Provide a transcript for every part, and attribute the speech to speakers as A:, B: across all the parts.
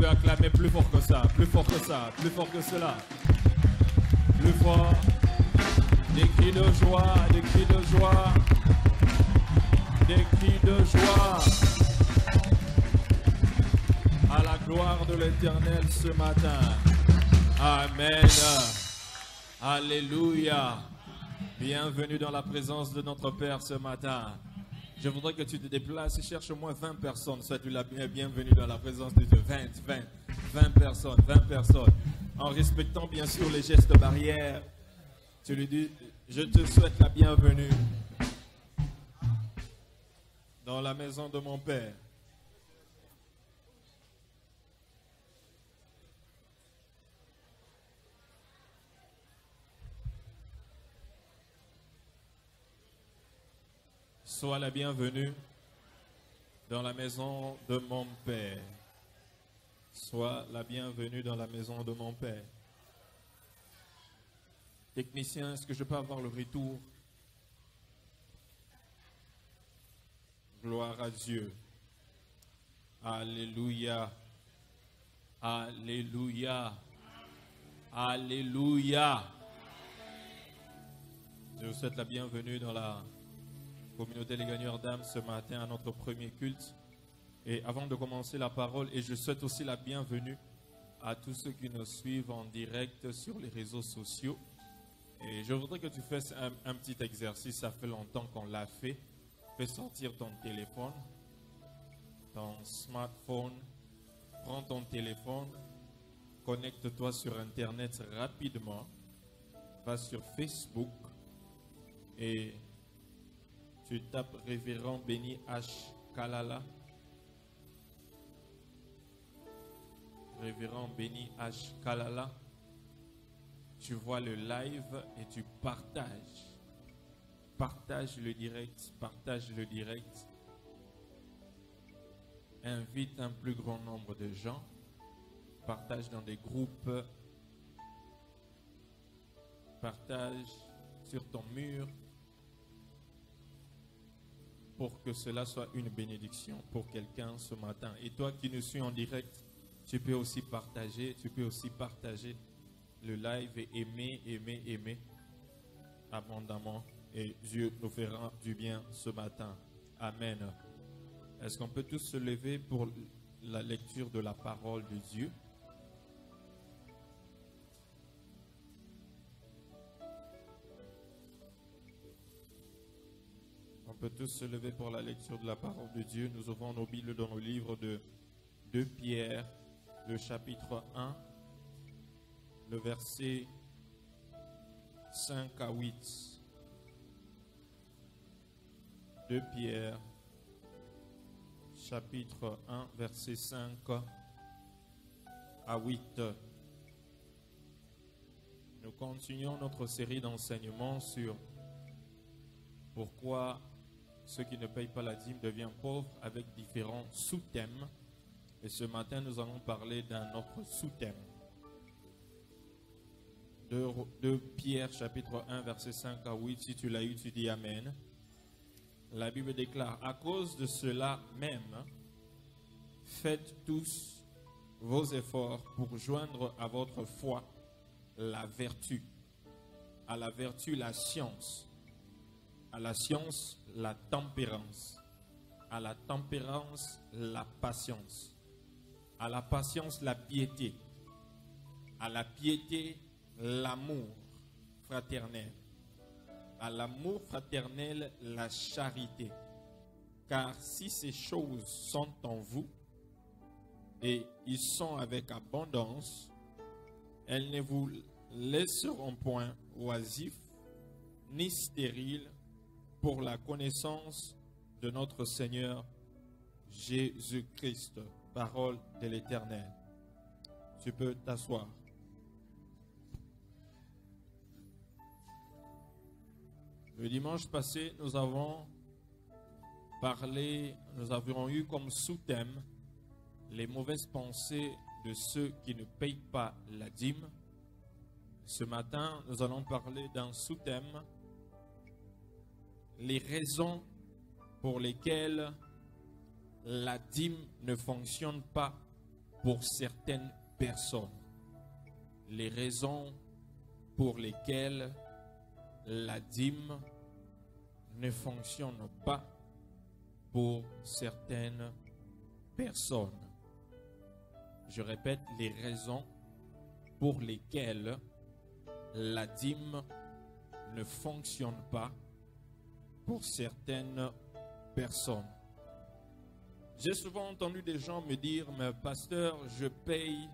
A: pouvez acclamer plus fort que ça, plus fort que ça, plus fort que cela. Plus fort. Des cris de joie, des cris de joie. Des cris de joie. À la gloire de l'Éternel ce matin. Amen. Alléluia. Bienvenue dans la présence de notre Père ce matin. Je voudrais que tu te déplaces et cherche au moins 20 personnes. Sois-tu la bienvenue dans la présence de Dieu. 20 personnes, 20 personnes. En respectant bien sûr les gestes barrières. Tu lui dis, je te souhaite la bienvenue dans la maison de mon Père. Sois la bienvenue dans la maison de mon Père. Sois la bienvenue dans la maison de mon Père. Technicien, est-ce que je peux avoir le retour? Gloire à Dieu. Alléluia. Alléluia. Alléluia. Je vous souhaite la bienvenue dans la communauté Les Gagneurs d'âmes ce matin à notre premier culte. Et avant de commencer la parole, et je souhaite aussi la bienvenue à tous ceux qui nous suivent en direct sur les réseaux sociaux. Et je voudrais que tu fasses un petit exercice, ça fait longtemps qu'on l'a fait. Fais sortir ton téléphone, ton smartphone, prends ton téléphone, connecte-toi sur Internet rapidement, va sur Facebook et tu tapes Révérend Béni H. Kalala. Révérend Béni H. Kalala. Tu vois le live et tu partages. Partage le direct, partage le direct. Invite un plus grand nombre de gens. Partage dans des groupes. Partage sur ton mur. Pour que cela soit une bénédiction pour quelqu'un ce matin. Et toi qui nous suis en direct, tu peux aussi partager le live et aimer abondamment. Et Dieu nous fera du bien ce matin. Amen. Est-ce qu'on peut tous se lever pour la lecture de la parole de Dieu? On peut tous se lever pour la lecture de la parole de Dieu. Nous ouvrons nos Bibles dans nos livres de 2 Pierre, le chapitre 1, le verset 5 à 8. 2 Pierre, chapitre 1, verset 5 à 8. Nous continuons notre série d'enseignements sur pourquoi ceux qui ne payent pas la dîme deviennent pauvres avec différents sous-thèmes. Et ce matin, nous allons parler d'un autre sous-thème. 2 Pierre, chapitre 1, verset 5 à 8. Si tu l'as eu, tu dis Amen. La Bible déclare, à cause de cela même, faites tous vos efforts pour joindre à votre foi la vertu, à la vertu la science, à la science la tempérance, à la tempérance la patience, à la patience la piété, à la piété l'amour fraternel, à l'amour fraternel la charité. Car si ces choses sont en vous et ils sont avec abondance, elles ne vous laisseront point oisifs ni stériles pour la connaissance de notre Seigneur Jésus-Christ. Parole de l'Éternel. Tu peux t'asseoir. Le dimanche passé, nous avions eu comme sous-thème les mauvaises pensées de ceux qui ne payent pas la dîme. Ce matin, nous allons parler d'un sous-thème, les raisons pour lesquelles la dîme ne fonctionne pas pour certaines personnes. Les raisons pour lesquelles la dîme ne fonctionne pas pour certaines personnes. Je répète, les raisons pour lesquelles la dîme ne fonctionne pas pour certaines personnes. J'ai souvent entendu des gens me dire, mais pasteur, je paye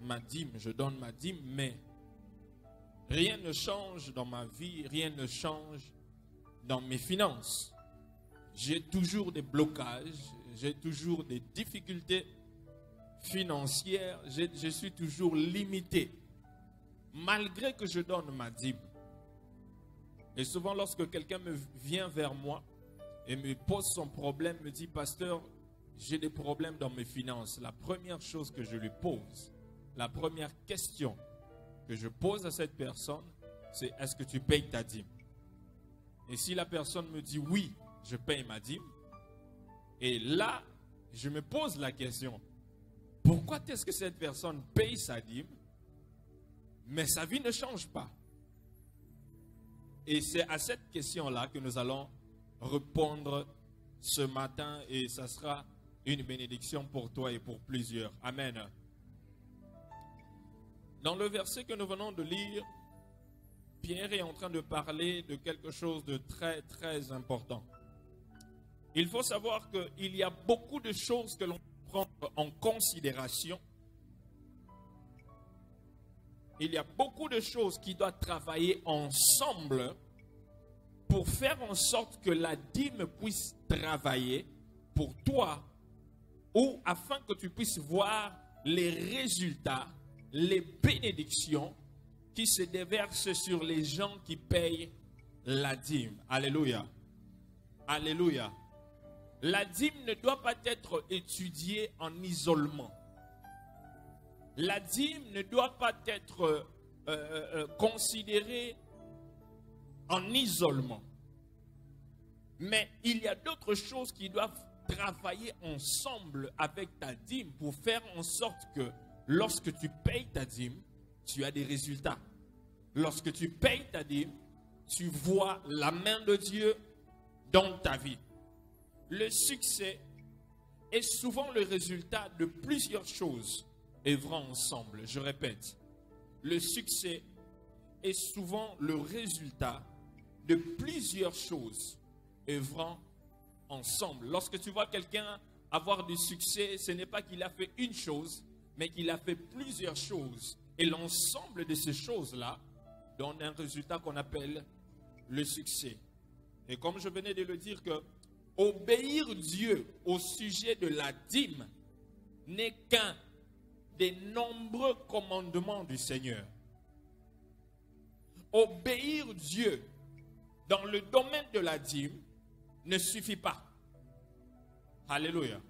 A: ma dîme, je donne ma dîme, mais rien ne change dans ma vie, rien ne change dans mes finances. J'ai toujours des blocages, j'ai toujours des difficultés financières, je suis toujours limité, malgré que je donne ma dîme. Et souvent, lorsque quelqu'un vient vers moi et me pose son problème, me dit, pasteur, j'ai des problèmes dans mes finances. La première chose que je lui pose, la première question que je pose à cette personne, c'est est-ce que tu payes ta dîme? Et si la personne me dit oui, je paye ma dîme, et là, je me pose la question, pourquoi est-ce que cette personne paye sa dîme, mais sa vie ne change pas? Et c'est à cette question-là que nous allons répondre ce matin, et ça sera une bénédiction pour toi et pour plusieurs. Amen. Dans le verset que nous venons de lire, Pierre est en train de parler de quelque chose de très, très important. Il faut savoir qu'il y a beaucoup de choses que l'on prend en considération. Il y a beaucoup de choses qui doivent travailler ensemble pour faire en sorte que la dîme puisse travailler pour toi, ou afin que tu puisses voir les résultats, les bénédictions qui se déversent sur les gens qui payent la dîme. Alléluia. Alléluia. La dîme ne doit pas être étudiée en isolement. La dîme ne doit pas être considérée en isolement. Mais il y a d'autres choses qui doivent travailler ensemble avec ta dîme pour faire en sorte que lorsque tu payes ta dîme, tu as des résultats. Lorsque tu payes ta dîme, tu vois la main de Dieu dans ta vie. Le succès est souvent le résultat de plusieurs choses œuvrant ensemble. Je répète, le succès est souvent le résultat de plusieurs choses œuvrant ensemble. Lorsque tu vois quelqu'un avoir du succès, ce n'est pas qu'il a fait une chose, mais qu'il a fait plusieurs choses. Et l'ensemble de ces choses-là donne un résultat qu'on appelle le succès. Et comme je venais de le dire, que obéir Dieu au sujet de la dîme n'est qu'un des nombreux commandements du Seigneur. Obéir Dieu dans le domaine de la dîme ne suffit pas. Alléluia.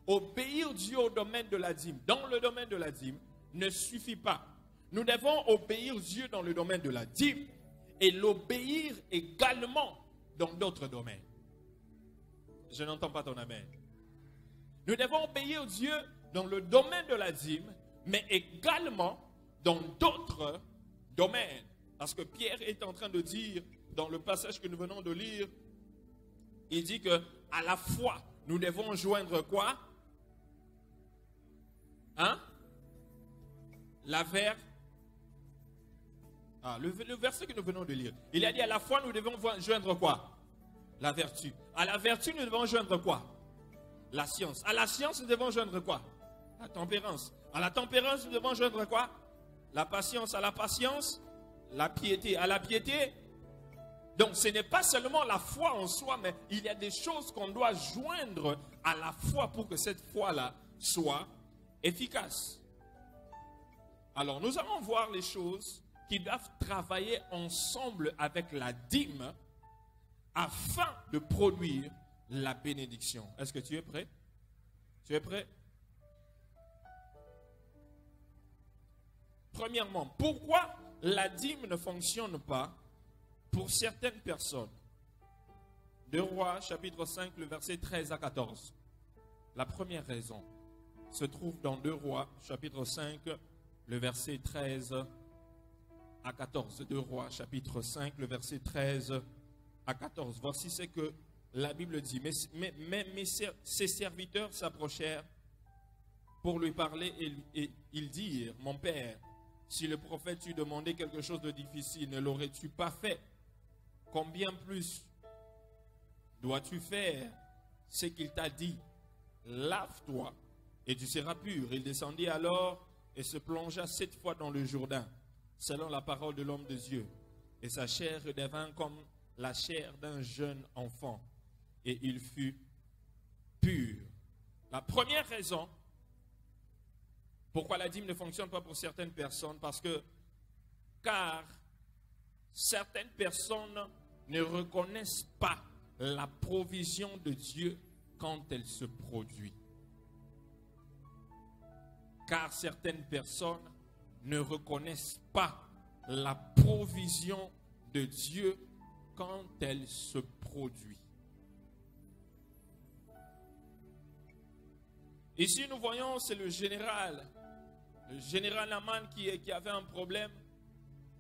A: Obéir Dieu au domaine de la dîme, dans le domaine de la dîme, ne suffit pas. Nous devons obéir Dieu dans le domaine de la dîme et l'obéir également dans d'autres domaines. Je n'entends pas ton amen. Nous devons obéir Dieu dans le domaine de la dîme, mais également dans d'autres domaines. Parce que Pierre est en train de dire, dans le passage que nous venons de lire, il dit que à la fois, nous devons joindre quoi? Hein? La vertu. Le verset que nous venons de lire. Il a dit à la fois, nous devons joindre quoi? La vertu. À la vertu, nous devons joindre quoi? La science. À la science, nous devons joindre quoi? La tempérance. À la tempérance, nous devons joindre quoi? La patience. À la patience, la piété. À la piété, donc ce n'est pas seulement la foi en soi, mais il y a des choses qu'on doit joindre à la foi pour que cette foi-là soit efficace. Alors nous allons voir les choses qui doivent travailler ensemble avec la dîme afin de produire la bénédiction. Est-ce que tu es prêt? Tu es prêt? Premièrement, pourquoi la dîme ne fonctionne pas pour certaines personnes? 2 Rois, chapitre 5, le verset 13 à 14. La première raison, se trouve dans 2 Rois, chapitre 5, le verset 13 à 14. 2 Rois, chapitre 5, le verset 13 à 14. Voici ce que la Bible dit. Mais ses serviteurs s'approchèrent pour lui parler et ils dirent, mon père, si le prophète t'eût demandé quelque chose de difficile, ne l'aurais-tu pas fait? Combien plus dois-tu faire ce qu'il t'a dit? Lave-toi et tu seras pur. Il descendit alors et se plongea 7 fois dans le Jourdain, selon la parole de l'homme de Dieu. Et sa chair redevint comme la chair d'un jeune enfant. Et il fut pur. La première raison pourquoi la dîme ne fonctionne pas pour certaines personnes, car certaines personnes ne reconnaissent pas la provision de Dieu quand elle se produit. Car certaines personnes ne reconnaissent pas la provision de Dieu quand elle se produit. Ici, nous voyons, c'est le général Naaman qui avait un problème.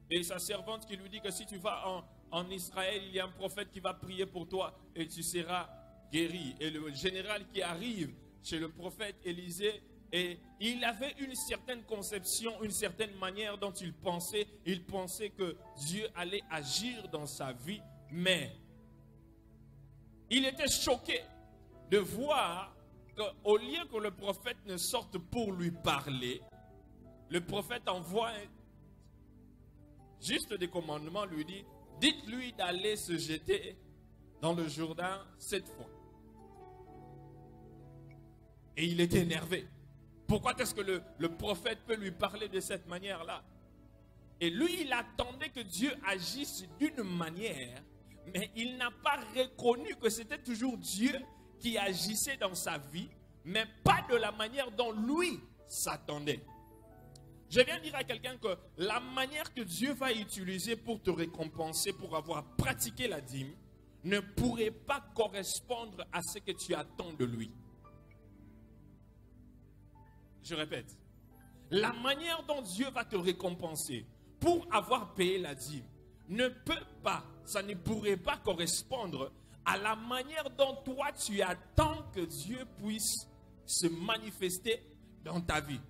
A: Et sa servante qui lui dit que si tu vas en Israël, il y a un prophète qui va prier pour toi et tu seras guéri. Et le général qui arrive chez le prophète Élisée, et il avait une certaine conception, une certaine manière dont il pensait. Il pensait que Dieu allait agir dans sa vie, mais il était choqué de voir qu'au lieu que le prophète ne sorte pour lui parler, le prophète envoie juste des commandements, lui dit, dites-lui d'aller se jeter dans le Jourdain 7 fois. Et il était énervé. Pourquoi est-ce que le prophète peut lui parler de cette manière-là? Et lui, il attendait que Dieu agisse d'une manière, mais il n'a pas reconnu que c'était toujours Dieu qui agissait dans sa vie, mais pas de la manière dont lui s'attendait. Je viens dire à quelqu'un que la manière que Dieu va utiliser pour te récompenser, pour avoir pratiqué la dîme, ne pourrait pas correspondre à ce que tu attends de lui. Je répète, la manière dont Dieu va te récompenser pour avoir payé la dîme ne peut pas, ça ne pourrait pas correspondre à la manière dont toi tu attends que Dieu puisse se manifester dans ta vie.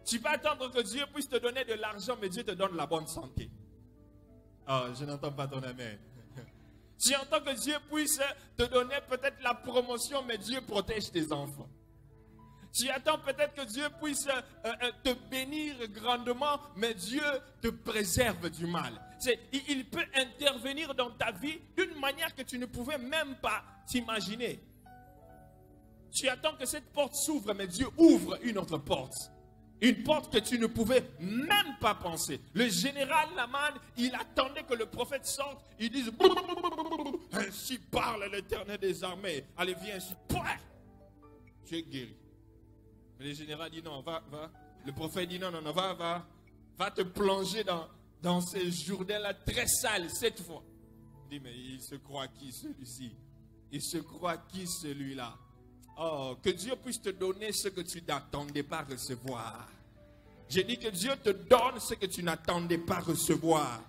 A: Tu vas attendre que Dieu puisse te donner de l'argent, mais Dieu te donne la bonne santé. Oh, je n'entends pas ton amen. Tu entends que Dieu puisse te donner peut-être la promotion, mais Dieu protège tes enfants. Tu attends peut-être que Dieu puisse te bénir grandement, mais Dieu te préserve du mal. Il peut intervenir dans ta vie d'une manière que tu ne pouvais même pas t'imaginer. Tu attends que cette porte s'ouvre, mais Dieu ouvre une autre porte. Une porte que tu ne pouvais même pas penser. Le général Naaman, il attendait que le prophète sorte. Il dise, ainsi parle l'Éternel des armées. Allez, viens ici. Tu es guéri. Mais le général dit non, va. Le prophète dit non, va te plonger dans ces Jourdains-là très sales 7 fois. Il dit, mais il se croit qui celui-ci? Il se croit qui celui-là? Oh, que Dieu puisse te donner ce que tu n'attendais pas recevoir. J'ai dit que Dieu te donne ce que tu n'attendais pas recevoir.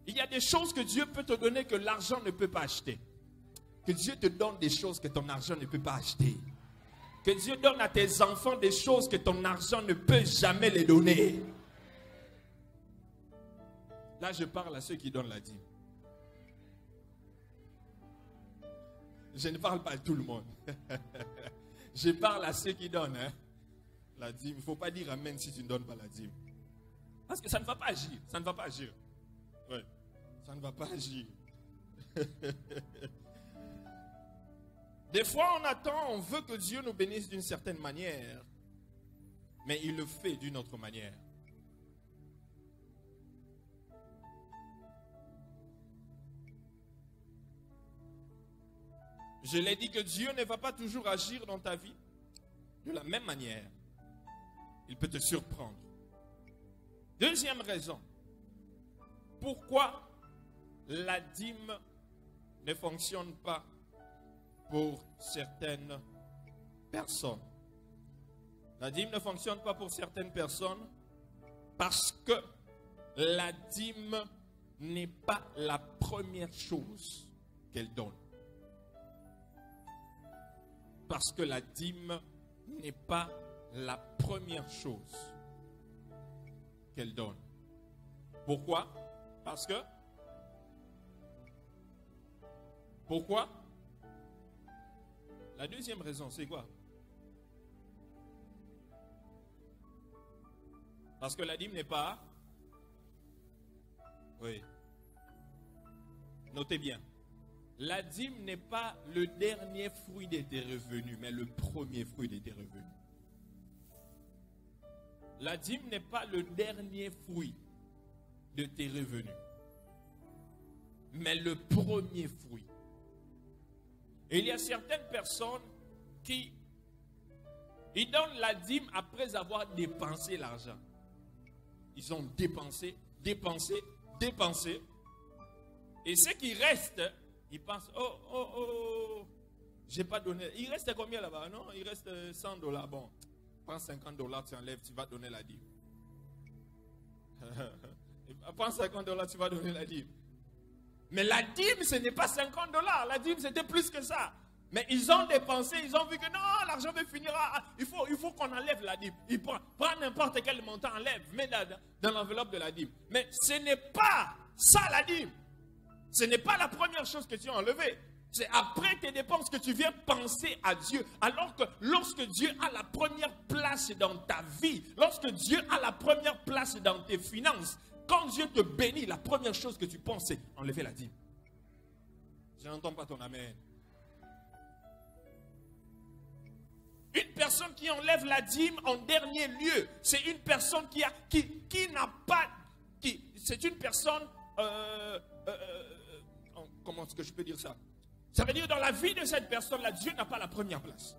A: Il y a des choses que Dieu peut te donner que l'argent ne peut pas acheter. Que Dieu te donne des choses que ton argent ne peut pas acheter. Que Dieu donne à tes enfants des choses que ton argent ne peut jamais les donner. Là, je parle à ceux qui donnent la dîme. Je ne parle pas à tout le monde. Je parle à ceux qui donnent la dîme. Il ne faut pas dire amen si tu ne donnes pas la dîme. Parce que ça ne va pas agir. Ça ne va pas agir. Ouais. Ça ne va pas agir. Des fois, on attend, on veut que Dieu nous bénisse d'une certaine manière. Mais il le fait d'une autre manière. Je l'ai dit que Dieu ne va pas toujours agir dans ta vie de la même manière. Il peut te surprendre. Deuxième raison. Pourquoi la dîme ne fonctionne pas pour certaines personnes? La dîme ne fonctionne pas pour certaines personnes parce que la dîme n'est pas la première chose qu'elle donne. Parce que la dîme n'est pas la première chose qu'elle donne. Pourquoi? Parce que... Pourquoi? La deuxième raison, c'est quoi? Parce que la dîme n'est pas... Oui. Notez bien. La dîme n'est pas le dernier fruit de tes revenus, mais le premier fruit de tes revenus. La dîme n'est pas le dernier fruit de tes revenus, mais le premier fruit. Et il y a certaines personnes qui ils donnent la dîme après avoir dépensé l'argent. Ils ont dépensé, dépensé, dépensé. Et ce qui reste, ils pensent, oh, j'ai pas donné. Il reste combien là-bas? Non, il reste $100. Bon, prends $50, tu enlèves, tu vas donner la dîme. Prends $50, tu vas donner la dîme. Mais la dîme, ce n'est pas $50. La dîme, c'était plus que ça. Mais ils ont dépensé, ils ont vu que non, l'argent va finir. Il faut qu'on enlève la dîme. Ils prennent n'importe quel montant, enlève, mets dans l'enveloppe de la dîme. Mais ce n'est pas ça la dîme. Ce n'est pas la première chose que tu as enlevée. C'est après tes dépenses que tu viens penser à Dieu. Alors que lorsque Dieu a la première place dans ta vie, lorsque Dieu a la première place dans tes finances, quand Dieu te bénit, la première chose que tu penses, c'est enlever la dîme. Je n'entends pas ton amen. Une personne qui enlève la dîme en dernier lieu, c'est une personne qui n'a pas... C'est une personne... comment est-ce que je peux dire ça? Ça veut dire dans la vie de cette personne-là, Dieu n'a pas la première place.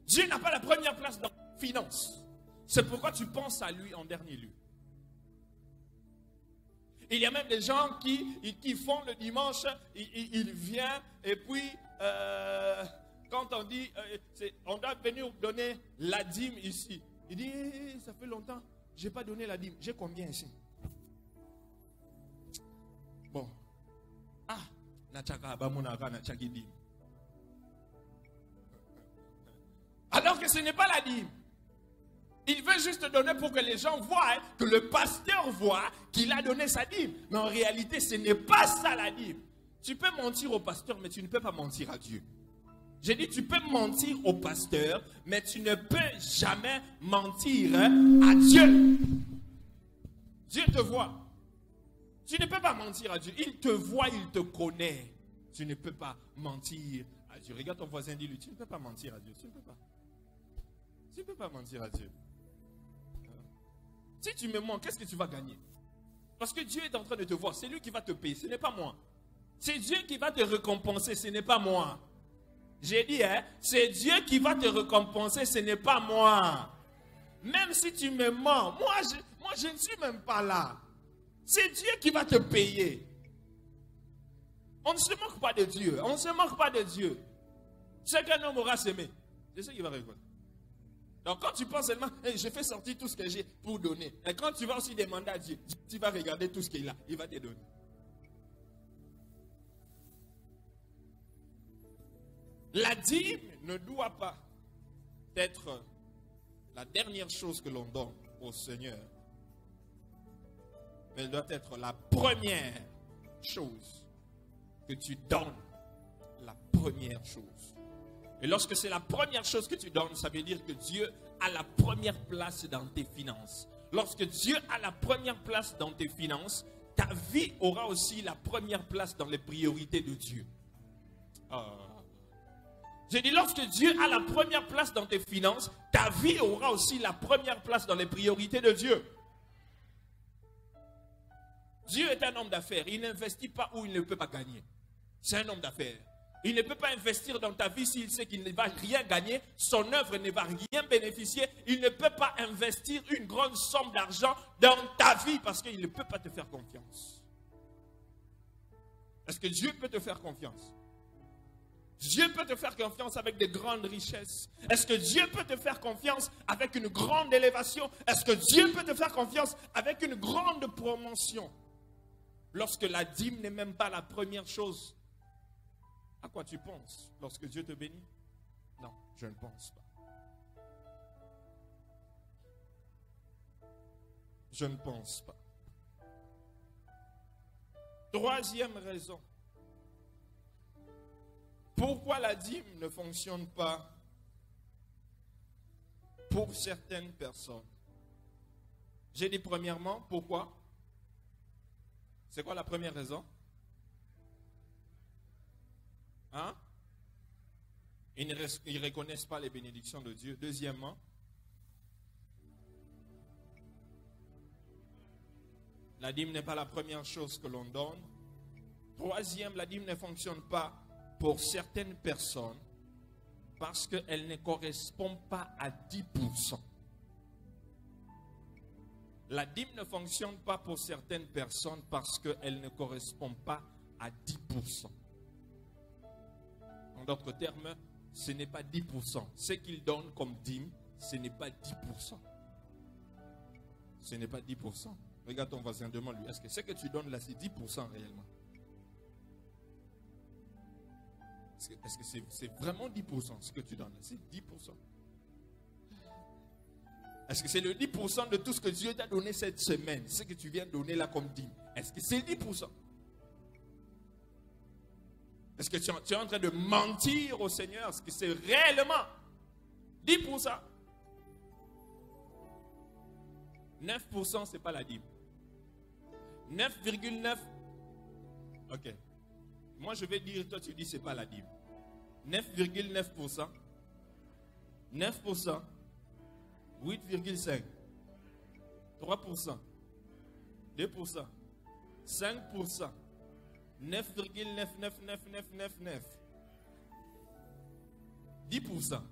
A: Dieu n'a pas la première place dans la finance. C'est pourquoi tu penses à lui en dernier lieu. Il y a même des gens qui font le dimanche, ils viennent et puis quand on dit, on doit venir donner la dîme ici. Il dit, ça fait longtemps, je n'ai pas donné la dîme. J'ai combien ici? Bon. Alors que ce n'est pas la dîme. Il veut juste donner pour que les gens voient, que le pasteur voit qu'il a donné sa dîme. Mais en réalité, ce n'est pas ça la dîme. Tu peux mentir au pasteur, mais tu ne peux pas mentir à Dieu. J'ai dit, tu peux mentir au pasteur, mais tu ne peux jamais mentir à Dieu. Dieu te voit. Tu ne peux pas mentir à Dieu. Il te voit, il te connaît. Tu ne peux pas mentir à Dieu. Regarde ton voisin, dis-lui, tu ne peux pas mentir à Dieu. Tu ne peux pas. Tu ne peux pas mentir à Dieu. Si tu me mens, qu'est-ce que tu vas gagner? Parce que Dieu est en train de te voir. C'est lui qui va te payer, ce n'est pas moi. C'est Dieu qui va te récompenser, ce n'est pas moi. J'ai dit, c'est Dieu qui va te récompenser, ce n'est pas moi. Même si tu me mens, moi je ne suis même pas là. C'est Dieu qui va te payer. On ne se moque pas de Dieu. On ne se moque pas de Dieu. Ce qu'un homme aura semé, c'est ce qu'il va récolter. Donc quand tu penses seulement, je fais sortir tout ce que j'ai pour donner. Et quand tu vas aussi demander à Dieu, tu vas regarder tout ce qu'il a. Il va te donner. La dîme ne doit pas être la dernière chose que l'on donne au Seigneur. Mais elle doit être la première chose que tu donnes. La première chose. Et lorsque c'est la première chose que tu donnes, ça veut dire que Dieu a la première place dans tes finances. Lorsque Dieu a la première place dans tes finances, ta vie aura aussi la première place dans les priorités de Dieu. J'ai dit, lorsque Dieu a la première place dans tes finances, ta vie aura aussi la première place dans les priorités de Dieu. Dieu est un homme d'affaires. Il n'investit pas où il ne peut pas gagner. C'est un homme d'affaires. Il ne peut pas investir dans ta vie s'il sait qu'il ne va rien gagner. Son œuvre ne va rien bénéficier. Il ne peut pas investir une grande somme d'argent dans ta vie parce qu'il ne peut pas te faire confiance. Est-ce que Dieu peut te faire confiance? Dieu peut te faire confiance avec de grandes richesses? Est-ce que Dieu peut te faire confiance avec une grande élévation? Est-ce que Dieu peut te faire confiance avec une grande promotion? Lorsque la dîme n'est même pas la première chose, à quoi tu penses lorsque Dieu te bénit? Non, je ne pense pas. Je ne pense pas. Troisième raison. Pourquoi la dîme ne fonctionne pas pour certaines personnes? J'ai dit premièrement, pourquoi? C'est quoi la première raison? Hein? Ils ne reconnaissent pas les bénédictions de Dieu. Deuxièmement, la dîme n'est pas la première chose que l'on donne. Troisième, la dîme ne fonctionne pas pour certaines personnes parce qu'elle ne correspond pas à 10%. La dîme ne fonctionne pas pour certaines personnes parce qu'elle ne correspond pas à 10%. En d'autres termes, ce n'est pas 10%. Ce qu'ils donnent comme dîme, ce n'est pas 10%. Ce n'est pas 10%. Regarde ton voisin, demande-lui, est-ce que ce que tu donnes là, c'est 10% réellement? Est-ce que c'est vraiment 10% ce que tu donnes là? C'est 10%. Est-ce que c'est le 10% de tout ce que Dieu t'a donné cette semaine? Ce que tu viens de donner là comme dîme. Est-ce que c'est 10%? Est-ce que tu es en train de mentir au Seigneur? Est-ce que c'est réellement 10%? 9%, ce n'est pas la dîme. 9,9%. Ok. Moi, je vais dire, toi, tu dis, ce n'est pas la dîme. 9,9%. 9%. 8,5%. 3%. 2%. 5%. 9,99999. 10%.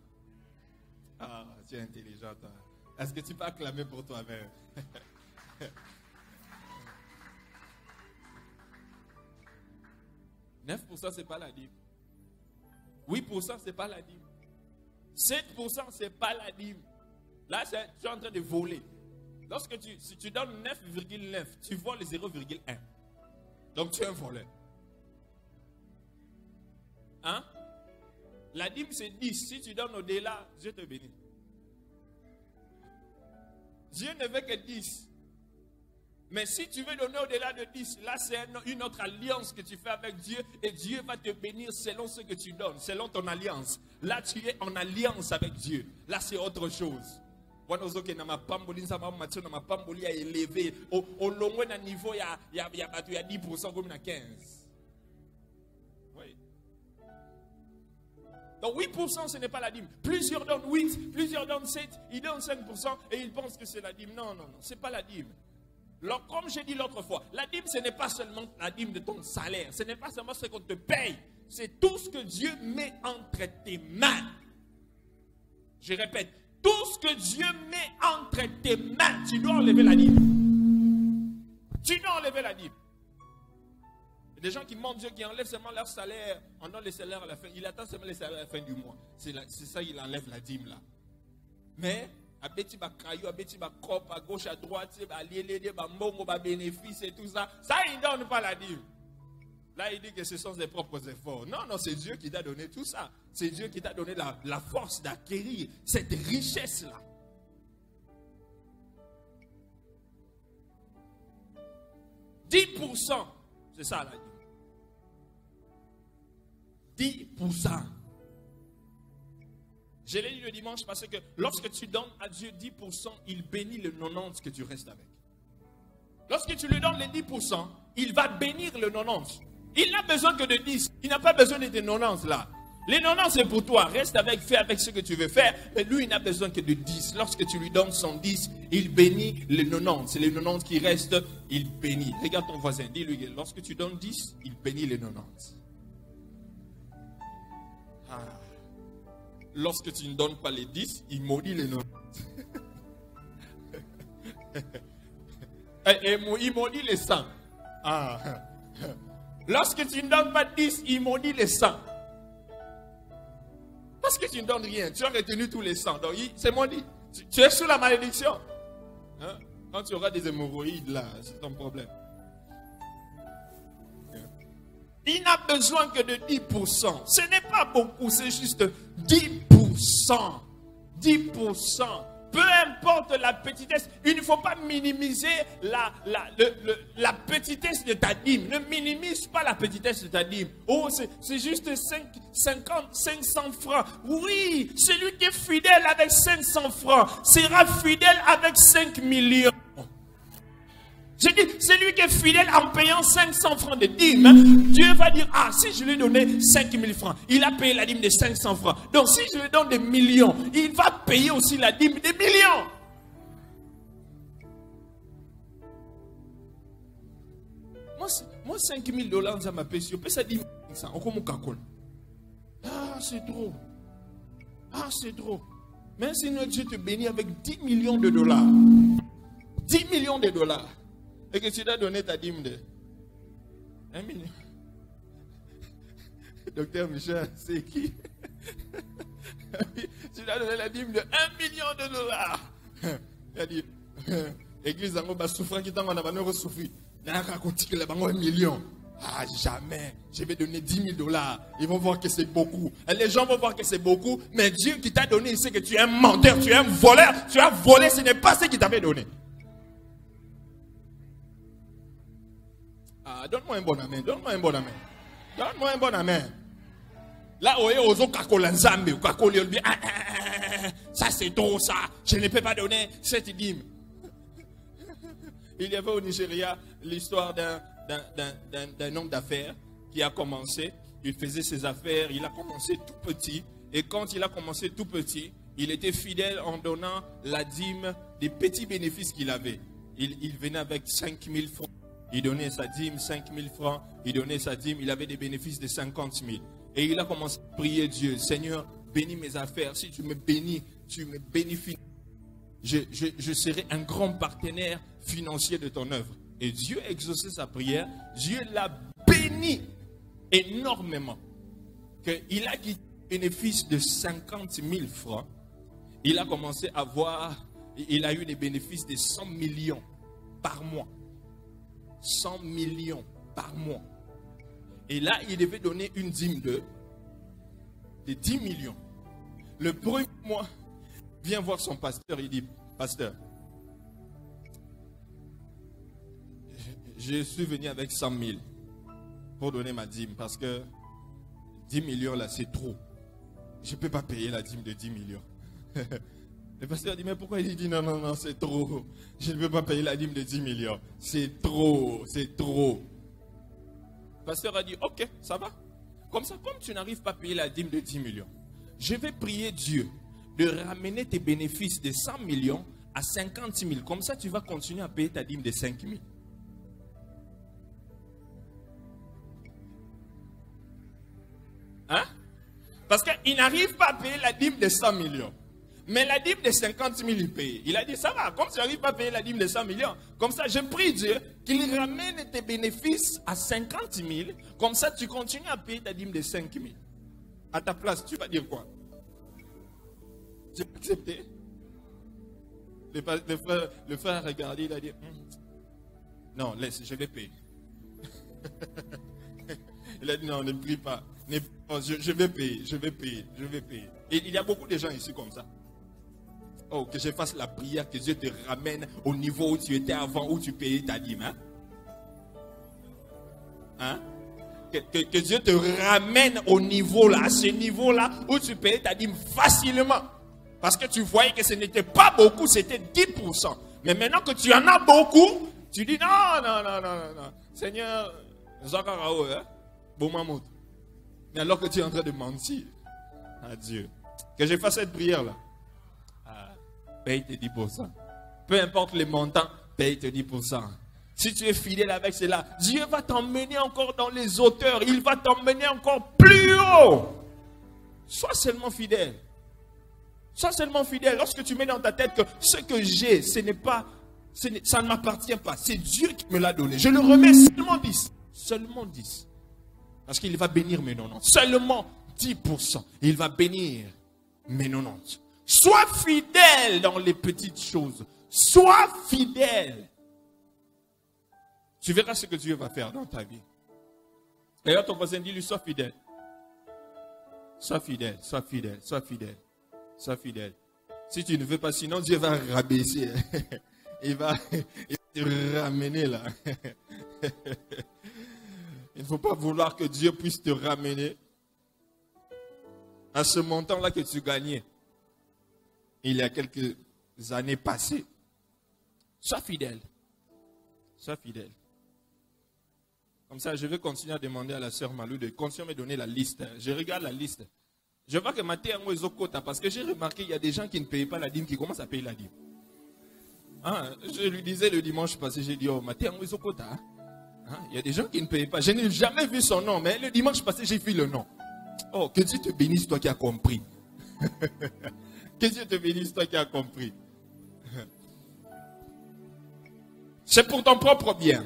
A: Ah, tu es intelligent, toi. Est-ce que tu peux acclamer pour toi-même? 9%, ce n'est pas la dîme. 8%, ce n'est pas la dîme. 7%, ce n'est pas la dîme. Là, tu es en train de voler. Lorsque si tu donnes 9,9, tu voles 0,1. Donc, tu es un voleur. Hein? La dîme, c'est 10. Si tu donnes au-delà, Dieu te bénit. Dieu ne veut que 10. Mais si tu veux donner au-delà de 10, là c'est une autre alliance que tu fais avec Dieu et Dieu va te bénir selon ce que tu donnes, selon ton alliance. Là tu es en alliance avec Dieu. Là c'est autre chose. Au long d'un niveau, il y a 10% comme il y a 15%. Oui. Donc 8% ce n'est pas la dîme. Plusieurs donnent 8, plusieurs donnent 7, ils donnent 5% et ils pensent que c'est la dîme. Non, non, non, ce n'est pas la dîme. Alors, comme j'ai dit l'autre fois, la dîme ce n'est pas seulement la dîme de ton salaire. Ce n'est pas seulement ce qu'on te paye. C'est tout ce que Dieu met entre tes mains. Je répète, tout ce que Dieu met entre tes mains, tu dois enlever la dîme. Tu dois enlever la dîme. Il y a des gens qui mentent Dieu, qui enlèvent seulement leur salaire. On donne les salaires à la fin. Il attend seulement les salaires à la fin du mois. C'est ça, il enlève la dîme là. Mais, à petit bakayo, à petit bakop, à gauche, à droite, à l'élé, à mbongo, à bénéfice et tout ça. Ça, il ne donne pas la dîme. Là, il dit que ce sont ses propres efforts. Non, non, c'est Dieu qui t'a donné tout ça. C'est Dieu qui t'a donné la force d'acquérir cette richesse-là. « 10%, c'est ça la dîme. 10%. Je l'ai dit le dimanche parce que lorsque tu donnes à Dieu 10%, il bénit le 90% que tu restes avec. Lorsque tu lui donnes les 10%, il va bénir le 90%. Il n'a besoin que de 10. Il n'a pas besoin de tes 90 là. Les 90 c'est pour toi. Reste avec, fais avec ce que tu veux faire. Mais lui, il n'a besoin que de 10. Lorsque tu lui donnes son 10, il bénit les 90. C'est les 90 qui restent, il bénit. Regarde ton voisin, dis-lui, lorsque tu donnes 10, il bénit les 90. Ah. Lorsque tu ne donnes pas les 10, il maudit les 90. Et il maudit les 100. Ah. Lorsque tu ne donnes pas 10, il maudit les 100. parce que tu ne donnes rien. Tu as retenu tous les sangs. Donc, c'est mon dit. Tu es sous la malédiction. Hein? Quand tu auras des hémorroïdes, là, c'est ton problème. Il n'a besoin que de 10%. Ce n'est pas beaucoup, c'est juste 10%. 10%. Peu importe la petitesse, il ne faut pas minimiser la petitesse de ta dîme. Ne minimise pas la petitesse de ta dîme. Oh, c'est juste 500 francs. Oui, celui qui est fidèle avec 500 francs sera fidèle avec 5 millions. Je dis, celui qui est fidèle en payant 500 francs de dîme, Dieu va dire, ah, si je lui ai donné 5000 francs, il a payé la dîme de 500 francs. Donc, si je lui donne des millions, il va payer aussi la dîme des millions. Moi, 5000 $, ça m'a payé, je peux ça dire, ça, on commence à coller. Ah, c'est trop. Ah, c'est trop. Mais sinon, Dieu te bénit avec 10 millions de dollars. 10 millions de dollars. Et que tu dois donner ta dîme de 1 million. Docteur Michel, c'est qui? Tu dois donner la dîme de 1 million de dollars. Il a dit, l'église va souffrir, qui t'en va souffrir. Il y a un million. Ah, jamais. Je vais donner 10 000 $. Ils vont voir que c'est beaucoup. Et les gens vont voir que c'est beaucoup. Mais Dieu qui t'a donné, il sait que tu es un menteur, tu es un voleur. Tu as volé, ce n'est pas ce qu'il t'avait donné. Ah, donne-moi un bon amen. Donne-moi un bon amen. Donne-moi un bon amen. Là, ça c'est trop ça. Je ne peux pas donner cette dîme. Il y avait au Nigeria l'histoire d'un homme d'affaires qui a commencé. Il faisait ses affaires. Il a commencé tout petit. Et quand il a commencé tout petit, il était fidèle en donnant la dîme des petits bénéfices qu'il avait. Il venait avec 5000 francs. Il donnait sa dîme, 5000 francs. Il donnait sa dîme. Il avait des bénéfices de 50 000. Et il a commencé à prier Dieu. Seigneur, bénis mes affaires. Si tu me bénis, tu me bénéficies. Je serai un grand partenaire financier de ton œuvre. Et Dieu a exaucé sa prière. Dieu l'a béni énormément. Il a eu un bénéfice de 50 000 francs. Il a commencé à voir, il a eu des bénéfices de 100 millions par mois. 100 millions par mois. Et là, il devait donner une dîme de 10 millions. Le premier mois, il vient voir son pasteur, il dit, pasteur, je suis venu avec 100 000 pour donner ma dîme parce que 10 millions là, c'est trop. Je ne peux pas payer la dîme de 10 millions. Le pasteur dit, mais pourquoi? Il dit, non, non, non, c'est trop. Je ne peux pas payer la dîme de 10 millions. C'est trop, c'est trop. Le pasteur a dit, ok, ça va. Comme ça, comme tu n'arrives pas à payer la dîme de 10 millions, je vais prier Dieu de ramener tes bénéfices de 100 millions à 50 000. Comme ça, tu vas continuer à payer ta dîme de 5 000. Hein? Parce qu'il n'arrive pas à payer la dîme de 100 millions. Mais la dîme de 50 000, il paye. Il a dit, ça va, comme tu n'arrives pas à payer la dîme de 100 millions, comme ça, je prie Dieu qu'il ramène tes bénéfices à 50 000. Comme ça, tu continues à payer ta dîme de 5 000. À ta place, tu vas dire quoi? Tu vas accepter? Le frère a regardé, il a dit, non, laisse, je vais payer. Il a dit, non, ne prie pas. Je vais payer, je vais payer, je vais payer. Et il y a beaucoup de gens ici comme ça. Oh, que je fasse la prière, que Dieu te ramène au niveau où tu étais avant, où tu payais ta dîme. Hein? Hein? Que Dieu te ramène au niveau là, à ce niveau-là, où tu payais ta dîme facilement. Parce que tu voyais que ce n'était pas beaucoup, c'était 10%. Mais maintenant que tu en as beaucoup, tu dis non, non, non, non, non. Seigneur, Zakarao, hein? Bon mamoud. Mais alors que tu es en train de mentir à Dieu, que je fasse cette prière-là, paye tes 10%. Peu importe les montants, paye tes 10%. Si tu es fidèle avec cela, Dieu va t'emmener encore dans les hauteurs. Il va t'emmener encore plus haut. Sois seulement fidèle. Sois seulement fidèle. Lorsque tu mets dans ta tête que ce que j'ai, ça ne m'appartient pas. C'est Dieu qui me l'a donné. Je le remets seulement 10. Seulement 10. Parce qu'il va bénir mes noms. Seulement 10%. Il va bénir mais 90. Sois fidèle dans les petites choses. Sois fidèle. Tu verras ce que Dieu va faire dans ta vie. D'ailleurs, ton voisin dit, lui, sois fidèle. Sois fidèle, sois fidèle, sois fidèle, sois fidèle. Si tu ne veux pas, sinon Dieu va rabaisser. Il va te ramener là. Il ne faut pas vouloir que Dieu puisse te ramener à ce montant-là que tu gagnais il y a quelques années passées. Sois fidèle. Sois fidèle. Comme ça, je vais continuer à demander à la sœur Malou de continuer à me donner la liste. Je regarde la liste. Je vois que Mathé a un quota parce que j'ai remarqué qu'il y a des gens qui ne payent pas la dîme qui commencent à payer la dîme. Ah, je lui disais le dimanche passé, j'ai dit, oh, Mathé a un quota. Il y a des gens qui ne payent pas. Je n'ai jamais vu son nom, mais le dimanche passé, j'ai vu le nom. Oh, que Dieu te bénisse, toi qui as compris. Que Dieu te bénisse, toi qui as compris. C'est pour ton propre bien.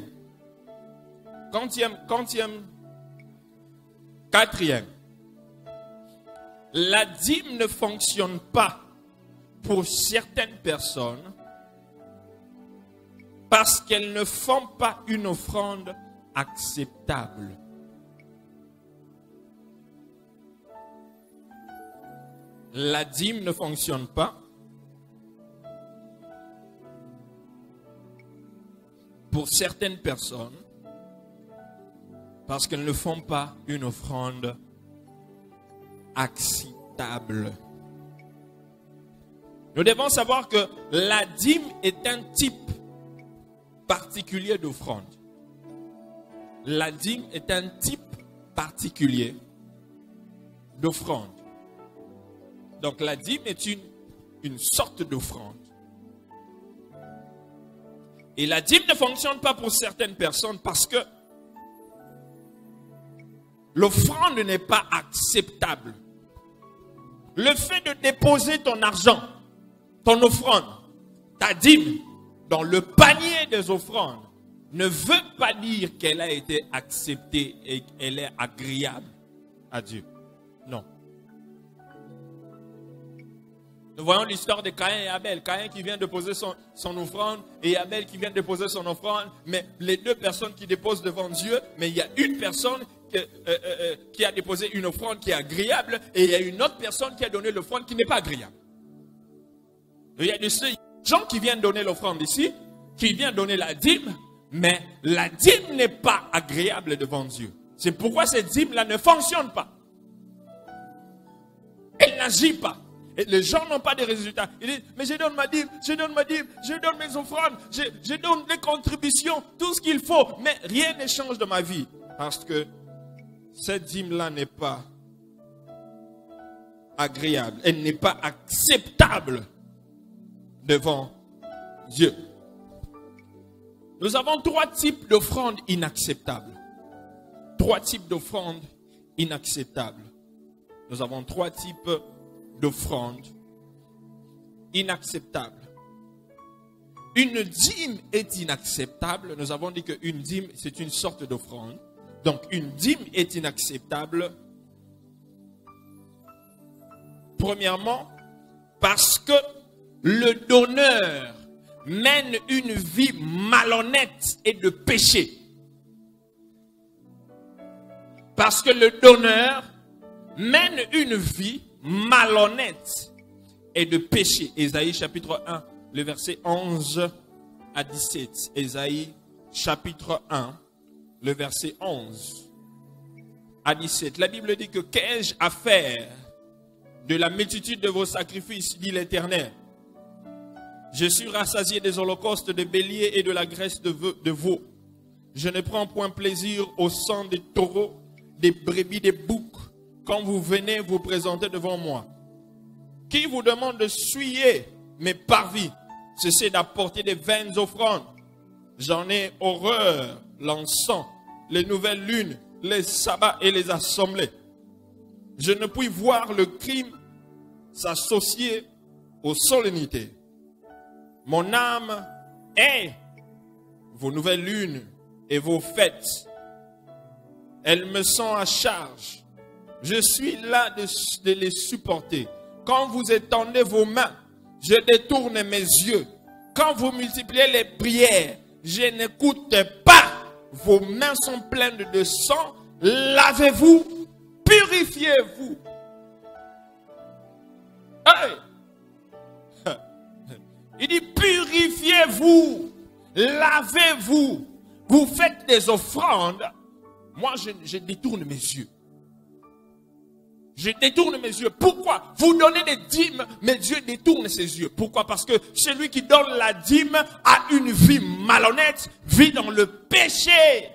A: Quatrième, la dîme ne fonctionne pas pour certaines personnes parce qu'elles ne font pas une offrande acceptable. La dîme ne fonctionne pas pour certaines personnes parce qu'elles ne font pas une offrande acceptable. Nous devons savoir que la dîme est un type particulier d'offrande. La dîme est un type particulier d'offrande. Donc la dîme est une sorte d'offrande. Et la dîme ne fonctionne pas pour certaines personnes parce que l'offrande n'est pas acceptable. Le fait de déposer ton argent, ton offrande, ta dîme, dans le panier des offrandes, ne veut pas dire qu'elle a été acceptée et qu'elle est agréable à Dieu. Non. Nous voyons l'histoire de Caïn et Abel. Caïn qui vient déposer son offrande et Abel qui vient déposer son offrande. Mais les deux personnes qui déposent devant Dieu, mais il y a une personne qui a déposé une offrande qui est agréable et il y a une autre personne qui a donné l'offrande qui n'est pas agréable. Il y a des gens qui viennent donner l'offrande ici, qui viennent donner la dîme, mais la dîme n'est pas agréable devant Dieu. C'est pourquoi cette dîme-là ne fonctionne pas. Elle n'agit pas. Et les gens n'ont pas de résultats. Ils disent, mais je donne ma dîme, je donne mes offrandes, je donne des contributions, tout ce qu'il faut, mais rien ne change de ma vie. Parce que cette dîme-là n'est pas agréable, elle n'est pas acceptable devant Dieu. Nous avons trois types d'offrandes inacceptables. Trois types d'offrandes inacceptables. Nous avons trois types d'offrandes inacceptables. Une dîme est inacceptable. Nous avons dit qu'une dîme, c'est une sorte d'offrande. Donc, une dîme est inacceptable. Premièrement, parce que le donneur mène une vie malhonnête et de péché. Parce que le donneur mène une vie malhonnête et de péché. Ésaïe chapitre 1, le verset 11 à 17. Ésaïe chapitre 1, le verset 11 à 17. La Bible dit que qu'ai-je à faire de la multitude de vos sacrifices, dit l'Éternel. Je suis rassasié des holocaustes de béliers et de la graisse de veau. Je ne prends point plaisir au sang des taureaux, des brebis, des boucs, quand vous venez vous présenter devant moi. Qui vous demande de souiller mes parvis, cessez d'apporter des vaines offrandes. J'en ai horreur, l'encens, les nouvelles lunes, les sabbats et les assemblées. Je ne puis voir le crime s'associer aux solennités. Mon âme hait vos nouvelles lunes et vos fêtes. Elles me sont à charge. Je suis là de les supporter. Quand vous étendez vos mains, je détourne mes yeux. Quand vous multipliez les prières, je n'écoute pas. Vos mains sont pleines de sang. Lavez-vous, purifiez-vous. Hey! Il dit purifiez-vous, lavez-vous. Vous faites des offrandes. Moi, je détourne mes yeux. Je détourne mes yeux. Pourquoi? Vous donnez des dîmes, mais Dieu détourne ses yeux. Pourquoi? Parce que celui qui donne la dîme a une vie malhonnête, vit dans le péché.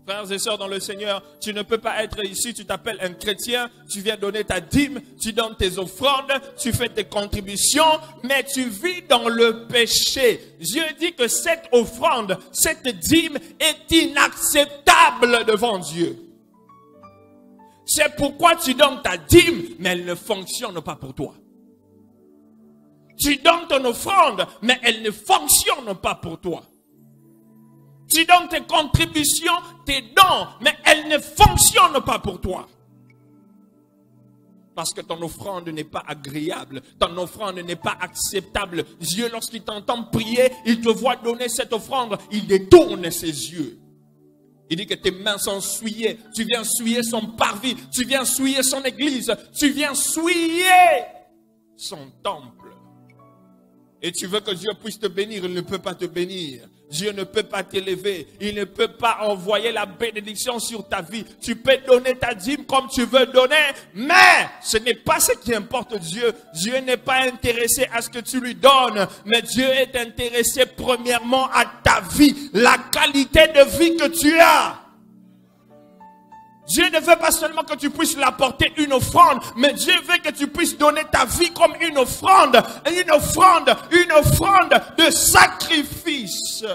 A: Frères et sœurs dans le Seigneur, tu ne peux pas être ici, tu t'appelles un chrétien, tu viens donner ta dîme, tu donnes tes offrandes, tu fais tes contributions, mais tu vis dans le péché. Dieu dit que cette offrande, cette dîme est inacceptable devant Dieu. C'est pourquoi tu donnes ta dîme, mais elle ne fonctionne pas pour toi. Tu donnes ton offrande, mais elle ne fonctionne pas pour toi. Tu donnes tes contributions, tes dons, mais elles ne fonctionnent pas pour toi. Parce que ton offrande n'est pas agréable, ton offrande n'est pas acceptable. Dieu, lorsqu'il t'entend prier, il te voit donner cette offrande, il détourne ses yeux. Il dit que tes mains sont souillées, tu viens souiller son parvis, tu viens souiller son église, tu viens souiller son temple. Et tu veux que Dieu puisse te bénir, il ne peut pas te bénir. Dieu ne peut pas t'élever. Il ne peut pas envoyer la bénédiction sur ta vie. Tu peux donner ta dîme comme tu veux donner, mais ce n'est pas ce qui importe Dieu. Dieu n'est pas intéressé à ce que tu lui donnes, mais Dieu est intéressé premièrement à ta vie, la qualité de vie que tu as. Dieu ne veut pas seulement que tu puisses l'apporter une offrande, mais Dieu veut que tu puisses donner ta vie comme une offrande de sacrifice.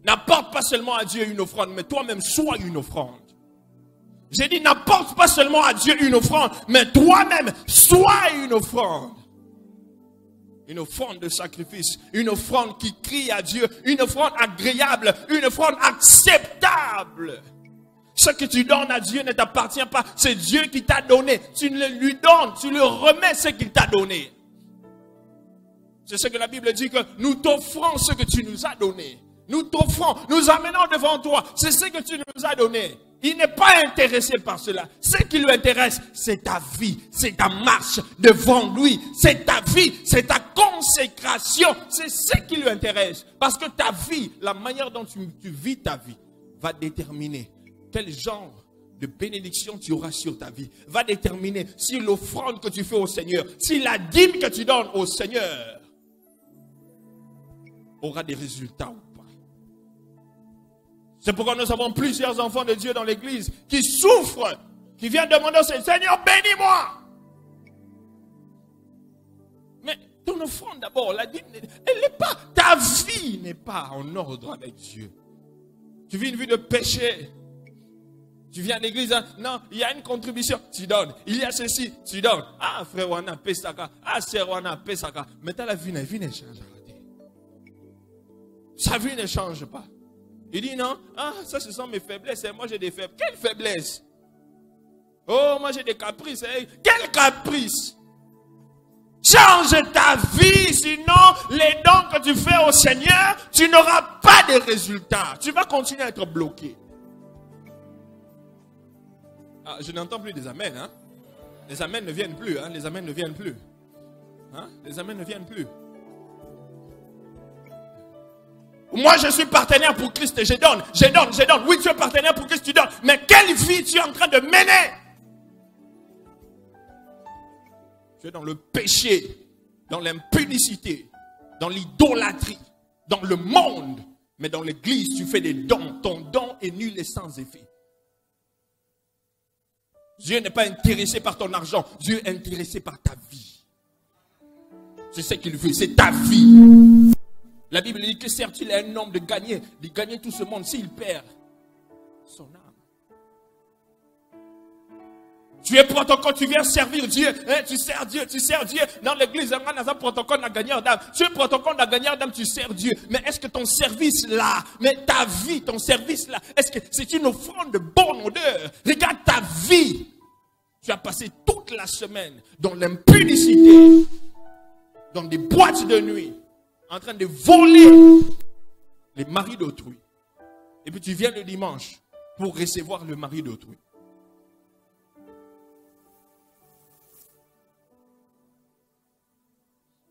A: N'apporte pas seulement à Dieu une offrande, mais toi-même sois une offrande. J'ai dit n'apporte pas seulement à Dieu une offrande, mais toi-même sois une offrande. Une offrande de sacrifice, une offrande qui crie à Dieu, une offrande agréable, une offrande acceptable. Ce que tu donnes à Dieu ne t'appartient pas, c'est Dieu qui t'a donné. Tu le lui donnes, tu lui remets ce qu'il t'a donné. C'est ce que la Bible dit, que nous t'offrons ce que tu nous as donné. Nous t'offrons, nous amenons devant toi, c'est ce que tu nous as donné. Il n'est pas intéressé par cela. Ce qui lui intéresse, c'est ta vie, c'est ta marche devant lui, c'est ta vie, c'est ta consécration. C'est ce qui lui intéresse. Parce que ta vie, la manière dont tu vis ta vie, va déterminer quel genre de bénédiction tu auras sur ta vie. Va déterminer si l'offrande que tu fais au Seigneur, si la dîme que tu donnes au Seigneur aura des résultats ou pas. C'est pourquoi nous avons plusieurs enfants de Dieu dans l'église qui souffrent, qui viennent demander au Seigneur, bénis-moi. Mais ton offrande d'abord, la dîme, elle n'est pas, ta vie n'est pas en ordre avec Dieu. Tu vis une vie de péché. Tu viens à l'église, hein? Non, il y a une contribution, tu donnes. Il y a ceci, tu donnes. Ah, frère Wana, Pesaka. Ah, sœur Wana, Pesaka. Mais ta vie ne change pas. Sa vie ne change pas. Il dit non, ah, ça ce sont mes faiblesses, moi j'ai des faiblesses. Quelle faiblesse? Oh, moi j'ai des caprices. Quel caprice? Change ta vie, sinon les dons que tu fais au Seigneur, tu n'auras pas de résultats. Tu vas continuer à être bloqué. Ah, je n'entends plus des amens. Hein? Les amens ne viennent plus. Hein? Les amens ne viennent plus. Hein? Les amens ne viennent plus. Moi, je suis partenaire pour Christ et je donne. Oui, tu es partenaire pour Christ, tu donnes. Mais quelle vie tu es en train de mener? Tu es dans le péché, dans l'impudicité, dans l'idolâtrie, dans le monde. Mais dans l'église, tu fais des dons. Ton don est nul et sans effet. Dieu n'est pas intéressé par ton argent. Dieu est intéressé par ta vie. C'est ce qu'il veut, c'est ta vie. La Bible dit que sert-il à un homme de gagner tout ce monde s'il perd son âme? Tu es protocole, tu viens servir Dieu. Hein, tu sers Dieu, tu sers Dieu. Dans l'église, on a un protocole de gagneur d'âme. Tu es protocole de gagneur d'âme, tu sers Dieu. Mais est-ce que ton service là, mais ta vie, ton service là, est-ce que c'est une offrande de bonne odeur? Regarde ta vie. Tu as passé toute la semaine dans l'impudicité, dans des boîtes de nuit, en train de voler les maris d'autrui. Et puis tu viens le dimanche pour recevoir le mari d'autrui.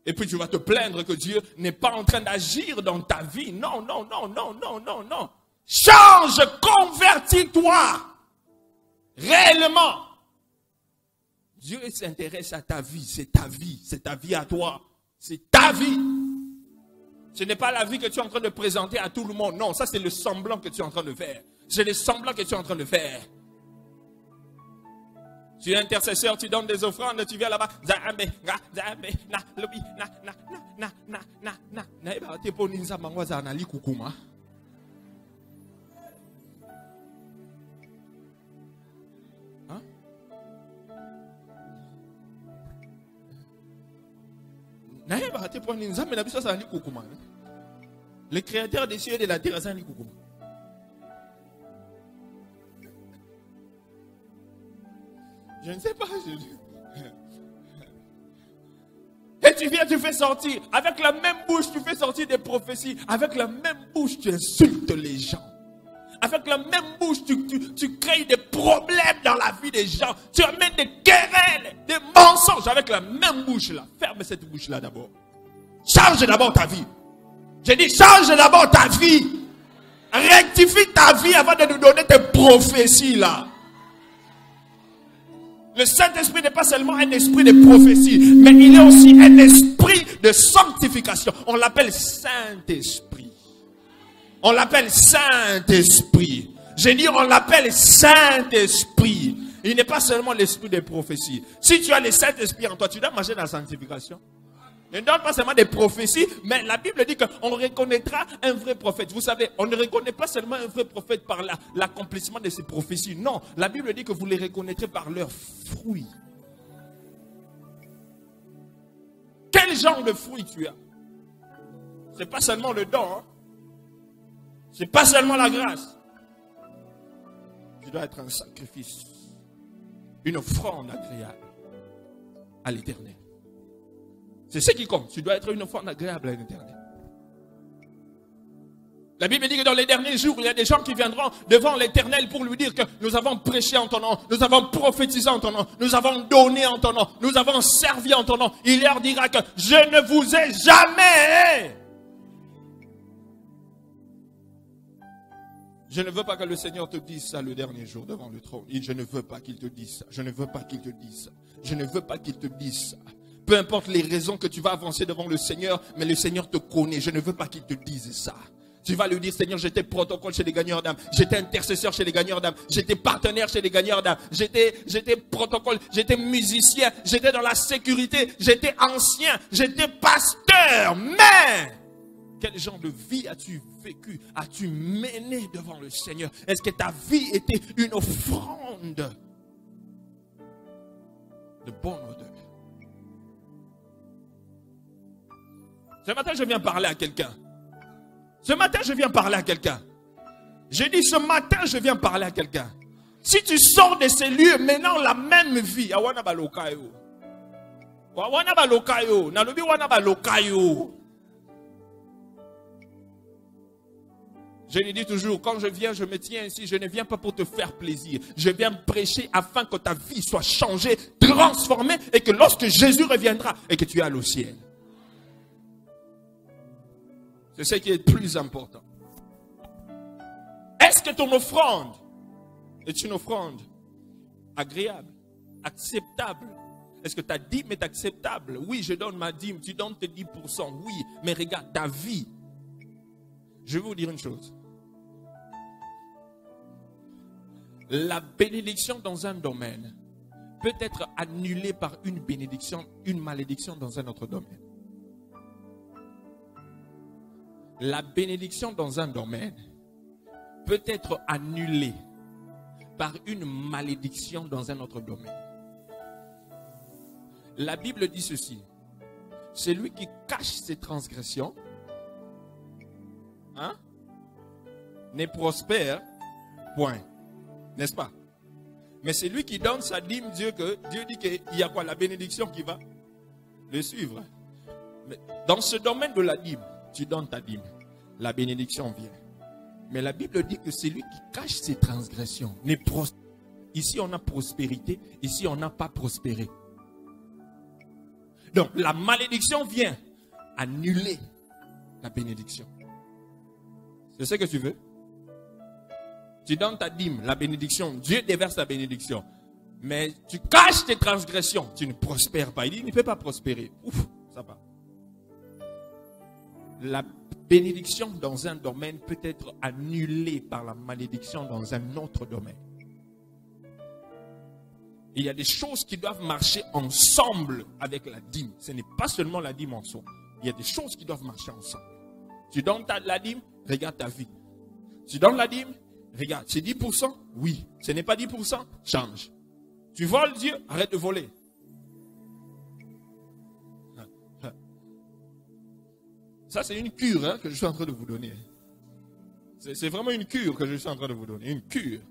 A: Et puis tu vas te plaindre que Dieu n'est pas en train d'agir dans ta vie. Non, non, non, non, non, non, non. Change, convertis-toi. Réellement. Dieu s'intéresse à ta vie. C'est ta vie. C'est ta vie à toi. C'est ta vie. Ce n'est pas la vie que tu es en train de présenter à tout le monde. Non, ça c'est le semblant que tu es en train de faire. C'est le semblant que tu es en train de faire. Tu es intercesseur, tu donnes des offrandes, tu viens là-bas. Le créateur des cieux et de la terre, c'est Likukuma. Je ne sais pas. Et tu viens, tu fais sortir. Avec la même bouche, tu fais sortir des prophéties. Avec la même bouche, tu insultes les gens. Avec la même bouche, tu crées des problèmes dans la vie des gens. Tu amènes des querelles, des mensonges avec la même bouche là. Ferme cette bouche là d'abord. Change d'abord ta vie. J'ai dit, change d'abord ta vie. Rectifie ta vie avant de nous donner tes prophéties là. Le Saint-Esprit n'est pas seulement un esprit de prophétie, mais il est aussi un esprit de sanctification. On l'appelle Saint-Esprit. On l'appelle Saint-Esprit. J'ai dit, on l'appelle Saint-Esprit. Il n'est pas seulement l'esprit de prophétie. Si tu as le Saint-Esprit en toi, tu dois marcher dans la sanctification. Ne donne pas seulement des prophéties, mais la Bible dit qu'on reconnaîtra un vrai prophète. Vous savez, on ne reconnaît pas seulement un vrai prophète par l'accomplissement de ses prophéties. Non, la Bible dit que vous les reconnaîtrez par leurs fruits. Quel genre de fruits tu as? Ce n'est pas seulement le don. Hein? Ce n'est pas seulement la grâce. Tu dois être un sacrifice. Une offrande agréable à l'Éternel. C'est ce qui compte. Tu dois être une offrande agréable à l'Éternel. La Bible dit que dans les derniers jours, il y a des gens qui viendront devant l'Éternel pour lui dire que nous avons prêché en ton nom, nous avons prophétisé en ton nom, nous avons donné en ton nom, nous avons servi en ton nom. Il leur dira que je ne vous ai jamais. Je ne veux pas que le Seigneur te dise ça le dernier jour devant le trône. Je ne veux pas qu'il te dise ça. Je ne veux pas qu'il te dise ça. Je ne veux pas qu'il te dise ça. Peu importe les raisons que tu vas avancer devant le Seigneur, mais le Seigneur te connaît. Je ne veux pas qu'il te dise ça. Tu vas lui dire, Seigneur, j'étais protocole chez les gagneurs d'âme. J'étais intercesseur chez les gagneurs d'âme. J'étais partenaire chez les gagneurs d'âme. J'étais protocole. J'étais musicien. J'étais dans la sécurité. J'étais ancien. J'étais pasteur. Mais quel genre de vie as-tu vécu? As-tu mené devant le Seigneur? Est-ce que ta vie était une offrande de bonne odeur? Ce matin, je viens parler à quelqu'un. Ce matin, je viens parler à quelqu'un. Je dis ce matin, je viens parler à quelqu'un. Si tu sors de ces lieux, maintenant la même vie. Je lui dis toujours, quand je viens, je me tiens ici, je ne viens pas pour te faire plaisir. Je viens prêcher afin que ta vie soit changée, transformée, et que lorsque Jésus reviendra, et que tu ailles au ciel. C'est ce qui est le plus important. Est-ce que ton offrande est une offrande agréable, acceptable? Est-ce que ta dîme est acceptable? Oui, je donne ma dîme, tu donnes tes 10%. Oui, mais regarde ta vie. Je vais vous dire une chose. La bénédiction dans un domaine peut être annulée par une bénédiction, une malédiction dans un autre domaine. La bénédiction dans un domaine peut être annulée par une malédiction dans un autre domaine. La Bible dit ceci. Celui qui cache ses transgressions, n'est prospère, point. N'est-ce pas? Mais celui qui donne sa dîme, Dieu dit qu'il y a quoi? La bénédiction qui va le suivre. Mais dans ce domaine de la dîme, tu donnes ta dîme. La bénédiction vient. Mais la Bible dit que celui qui cache ses transgressions n'est prospère. Ici, on a prospérité. Ici, on n'a pas prospéré. Donc, la malédiction vient annuler la bénédiction. C'est ce que tu veux? Tu donnes ta dîme, la bénédiction. Dieu déverse la bénédiction. Mais tu caches tes transgressions. Tu ne prospères pas. Il dit, il ne peut pas prospérer. Ouf, ça va. La bénédiction dans un domaine peut être annulée par la malédiction dans un autre domaine. Il y a des choses qui doivent marcher ensemble avec la dîme. Ce n'est pas seulement la dîme en soi. Il y a des choses qui doivent marcher ensemble. Tu donnes la dîme, regarde ta vie. Tu donnes la dîme, regarde, c'est 10%? Oui. Ce n'est pas 10%? Change. Tu voles Dieu, arrête de voler. Ça, c'est une cure que je suis en train de vous donner. C'est vraiment une cure que je suis en train de vous donner. Une cure.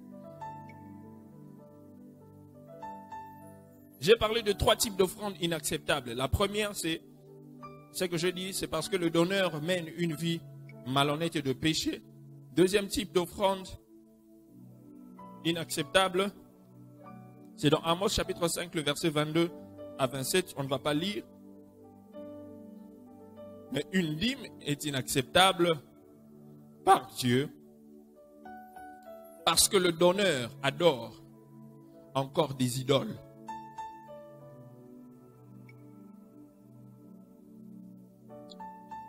A: J'ai parlé de 3 types d'offrandes inacceptables. La première, c'est ce que je dis, c'est parce que le donneur mène une vie malhonnête et de péché. Deuxième type d'offrande inacceptable, c'est dans Amos chapitre 5, le verset 22 à 27. On ne va pas lire. Mais une dîme est inacceptable par Dieu parce que le donneur adore encore des idoles.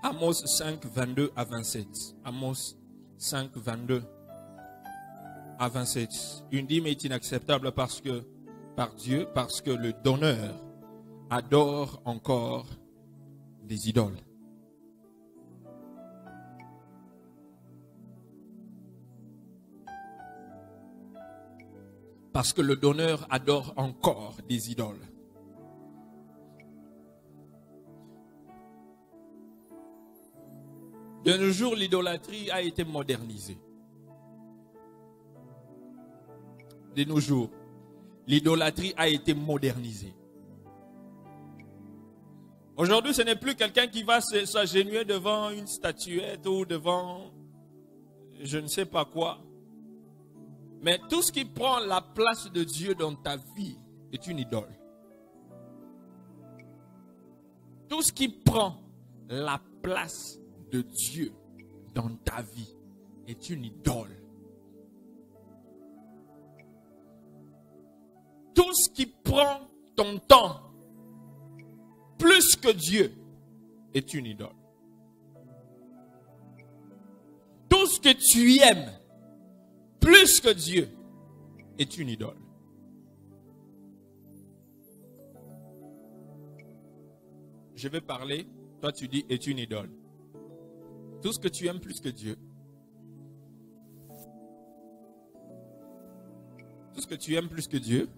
A: Amos 5, 22 à 27. Amos 5, 22 à 27. Une dîme est inacceptable par Dieu, parce que le donneur adore encore des idoles. Parce que le donneur adore encore des idoles. De nos jours, l'idolâtrie a été modernisée. De nos jours, l'idolâtrie a été modernisée. Aujourd'hui, ce n'est plus quelqu'un qui va s'agenouiller devant une statuette ou devant je ne sais pas quoi. Mais tout ce qui prend la place de Dieu dans ta vie est une idole. Tout ce qui prend la place de Dieu dans ta vie est une idole. Tout ce qui prend ton temps plus que Dieu est une idole. Tout ce que tu aimes plus que Dieu est une idole. Je vais parler, toi tu dis est une idole. Tout ce que tu aimes plus que Dieu. Tout ce que tu aimes plus que Dieu.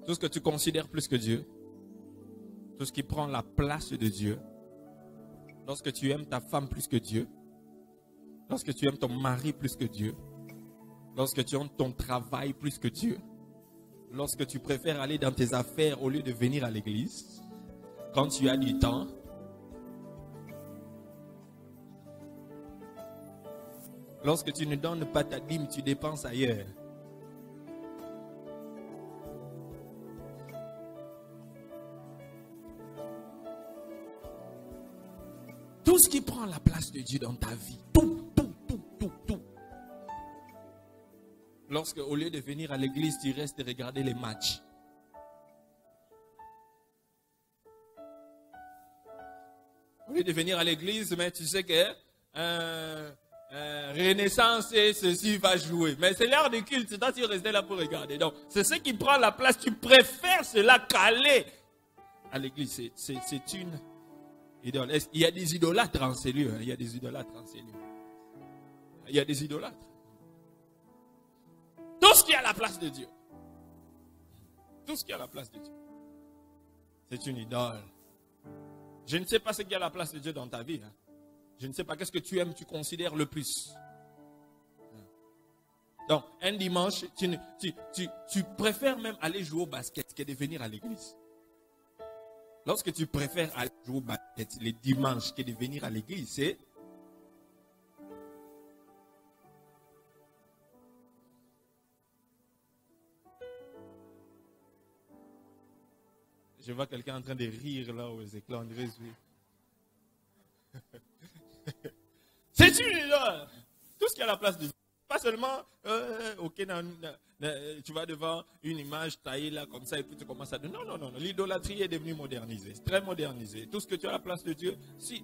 A: Tout ce que tu considères plus que Dieu. Tout ce qui prend la place de Dieu. Lorsque tu aimes ta femme plus que Dieu. Lorsque tu aimes ton mari plus que Dieu. Lorsque tu aimes ton travail plus que Dieu. Lorsque tu préfères aller dans tes affaires au lieu de venir à l'église. Quand tu as du temps. Lorsque tu ne donnes pas ta dîme, tu dépenses ailleurs. Tout ce qui prend la place de Dieu dans ta vie. Tout. Lorsque, au lieu de venir à l'église, tu restes et regarder les matchs. Au lieu de venir à l'église, mais tu sais que Renaissance et ceci va jouer. Mais c'est l'heure de culte, toi tu restes là pour regarder. Donc, c'est ce qui prend la place. Tu préfères cela qu'aller à l'église. C'est une idole. Il y a des idolâtres en ces lieux. Il y a des idolâtres en ces lieux. Il y a des idolâtres. tout ce qui est à la place de Dieu. Tout ce qui est à la place de Dieu. C'est une idole. Je ne sais pas ce qui est à la place de Dieu dans ta vie. Hein. Je ne sais pas qu'est-ce que tu aimes, tu considères le plus. Donc, un dimanche, tu préfères même aller jouer au basket que de venir à l'église. Lorsque tu préfères aller jouer au basket les dimanches que de venir à l'église, c'est... Je vois quelqu'un en train de rire là aux éclats de Jésus. C'est une idole. Tout ce qui est à la place de Dieu. Pas seulement, tu vas devant une image taillée là comme ça et puis tu commences à dire non. L'idolâtrie est devenue modernisée. C'est très modernisé. Tout ce que tu as à la place de Dieu, si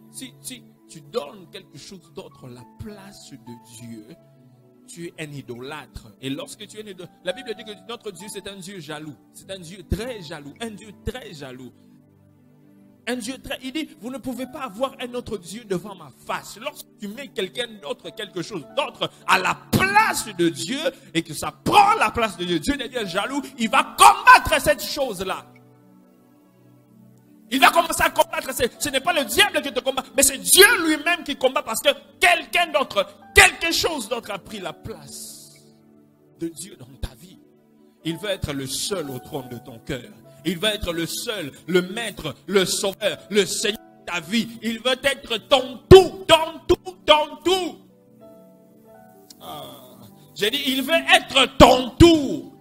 A: tu donnes quelque chose d'autre la place de Dieu, tu es un idolâtre. Et lorsque tu es un idolâtre, la Bible dit que notre Dieu c'est un Dieu jaloux. C'est un Dieu très jaloux. Un Dieu très jaloux. Un Dieu très... Il dit, vous ne pouvez pas avoir un autre Dieu devant ma face. Lorsque tu mets quelqu'un d'autre, quelque chose d'autre à la place de Dieu et que ça prend la place de Dieu, Dieu devient jaloux, il va combattre cette chose-là. Il va commencer à combattre. Ce n'est pas le diable qui te combat, mais c'est Dieu lui-même qui combat parce que quelqu'un d'autre, quelque chose d'autre a pris la place de Dieu dans ta vie. Il veut être le seul au trône de ton cœur. Il veut être le seul, le maître, le sauveur, le Seigneur de ta vie. Il veut être ton tout, ton tout. Ah. J'ai dit, il veut être ton tout.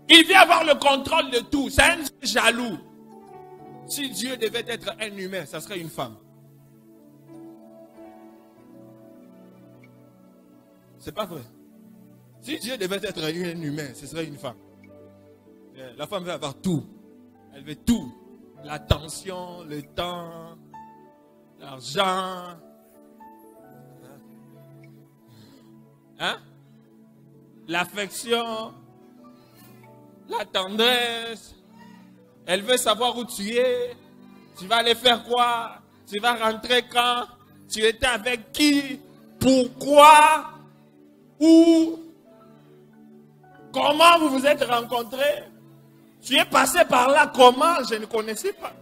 A: Il veut avoir le contrôle de tout. C'est un Dieu jaloux. Si Dieu devait être un humain, ça serait une femme. C'est pas vrai. Si Dieu devait être un humain, ce serait une femme. La femme veut avoir tout. Elle veut tout. L'attention, le temps, l'argent. Hein? L'affection, la tendresse. Elle veut savoir où tu es. Tu vas aller faire quoi? Tu vas rentrer quand? Tu étais avec qui? Pourquoi? Où? Comment vous vous êtes rencontrés? Tu es passé par là comment? Je ne connaissais pas.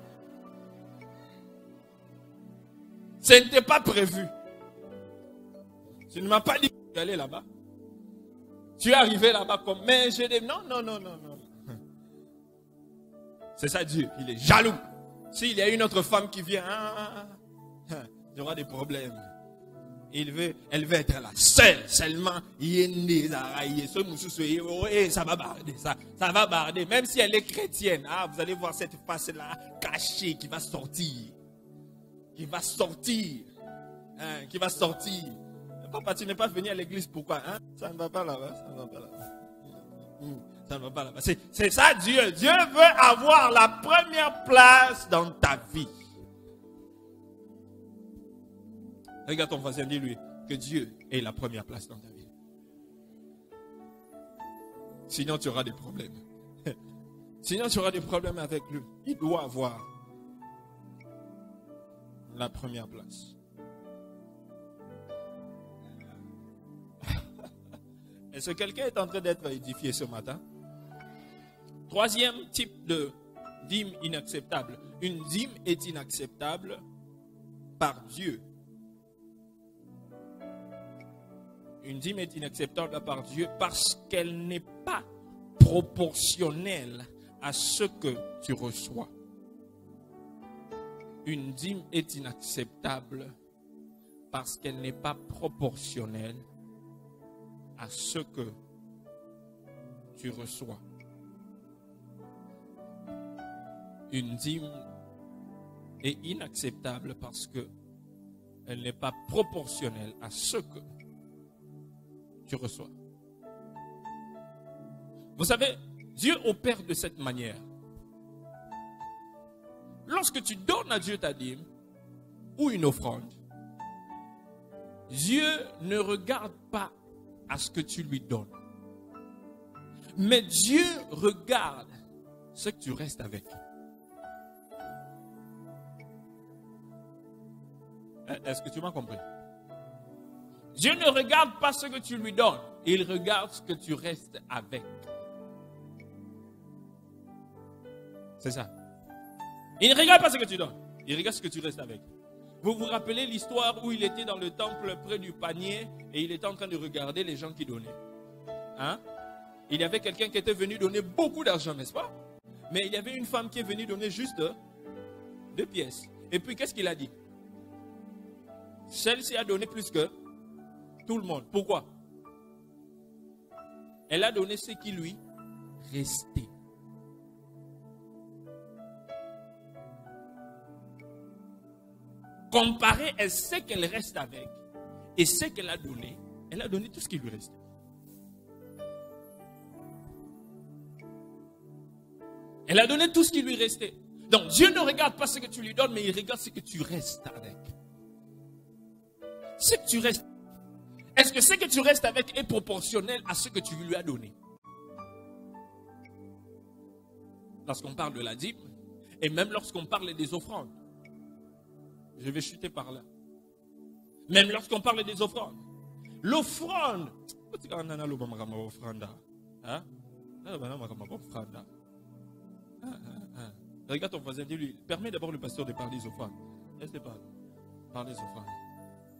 A: Ce n'était pas prévu. Tu ne m'as pas dit que tu allais là-bas. Tu es arrivé là-bas comme... Mais je dis non. C'est ça Dieu. Il est jaloux. S'il y a une autre femme qui vient, il y aura des problèmes. Elle veut être la seule, seulement. Ça va barder, ça va barder. Même si elle est chrétienne, vous allez voir cette face-là cachée qui va sortir. Qui va sortir. Papa, tu n'es pas venu à l'église, pourquoi? Ça ne va pas là-bas, ça ne va pas là-bas. Ça ne va pas là-bas. C'est ça Dieu. Dieu veut avoir la première place dans ta vie. Regarde ton voisin, dis-lui que Dieu est la première place dans ta vie. Sinon, tu auras des problèmes. Sinon, tu auras des problèmes avec lui. Il doit avoir la première place. Est-ce que quelqu'un est en train d'être édifié ce matin? Troisième type de dîme inacceptable. Une dîme est inacceptable par Dieu. Une dîme est inacceptable par Dieu parce qu'elle n'est pas proportionnelle à ce que tu reçois. Une dîme est inacceptable parce qu'elle n'est pas proportionnelle à ce que tu reçois. Une dîme est inacceptable parce qu'elle n'est pas proportionnelle à ce que tu reçois. Vous savez, Dieu opère de cette manière. Lorsque tu donnes à Dieu ta dîme ou une offrande, Dieu ne regarde pas à ce que tu lui donnes. Mais Dieu regarde ce que tu restes avec. Est-ce que tu m'as compris? Dieu ne regarde pas ce que tu lui donnes. Il regarde ce que tu restes avec. C'est ça. Il ne regarde pas ce que tu donnes. Il regarde ce que tu restes avec. Vous vous rappelez l'histoire où il était dans le temple près du panier et il était en train de regarder les gens qui donnaient. Hein? Il y avait quelqu'un qui était venu donner beaucoup d'argent, n'est-ce pas? Mais il y avait une femme qui est venue donner juste 2 pièces. Et puis qu'est-ce qu'il a dit? Celle-ci a donné plus que tout le monde. Pourquoi? Elle a donné ce qui lui restait. Comparé à ce qu'elle reste avec et ce qu'elle a donné tout ce qui lui restait. Elle a donné tout ce qui lui restait. Donc Dieu ne regarde pas ce que tu lui donnes, mais il regarde ce que tu restes avec. Ce que tu restes. Est-ce que ce que tu restes avec est proportionnel à ce que tu lui as donné? Lorsqu'on parle de la dîme, et même lorsqu'on parle des offrandes, je vais chuter par là. Même lorsqu'on parle des offrandes, l'offrande, regarde ton voisin, dis-lui, permets d'abord le pasteur de parler des offrandes. Laisse-le parler. Parle des offrandes.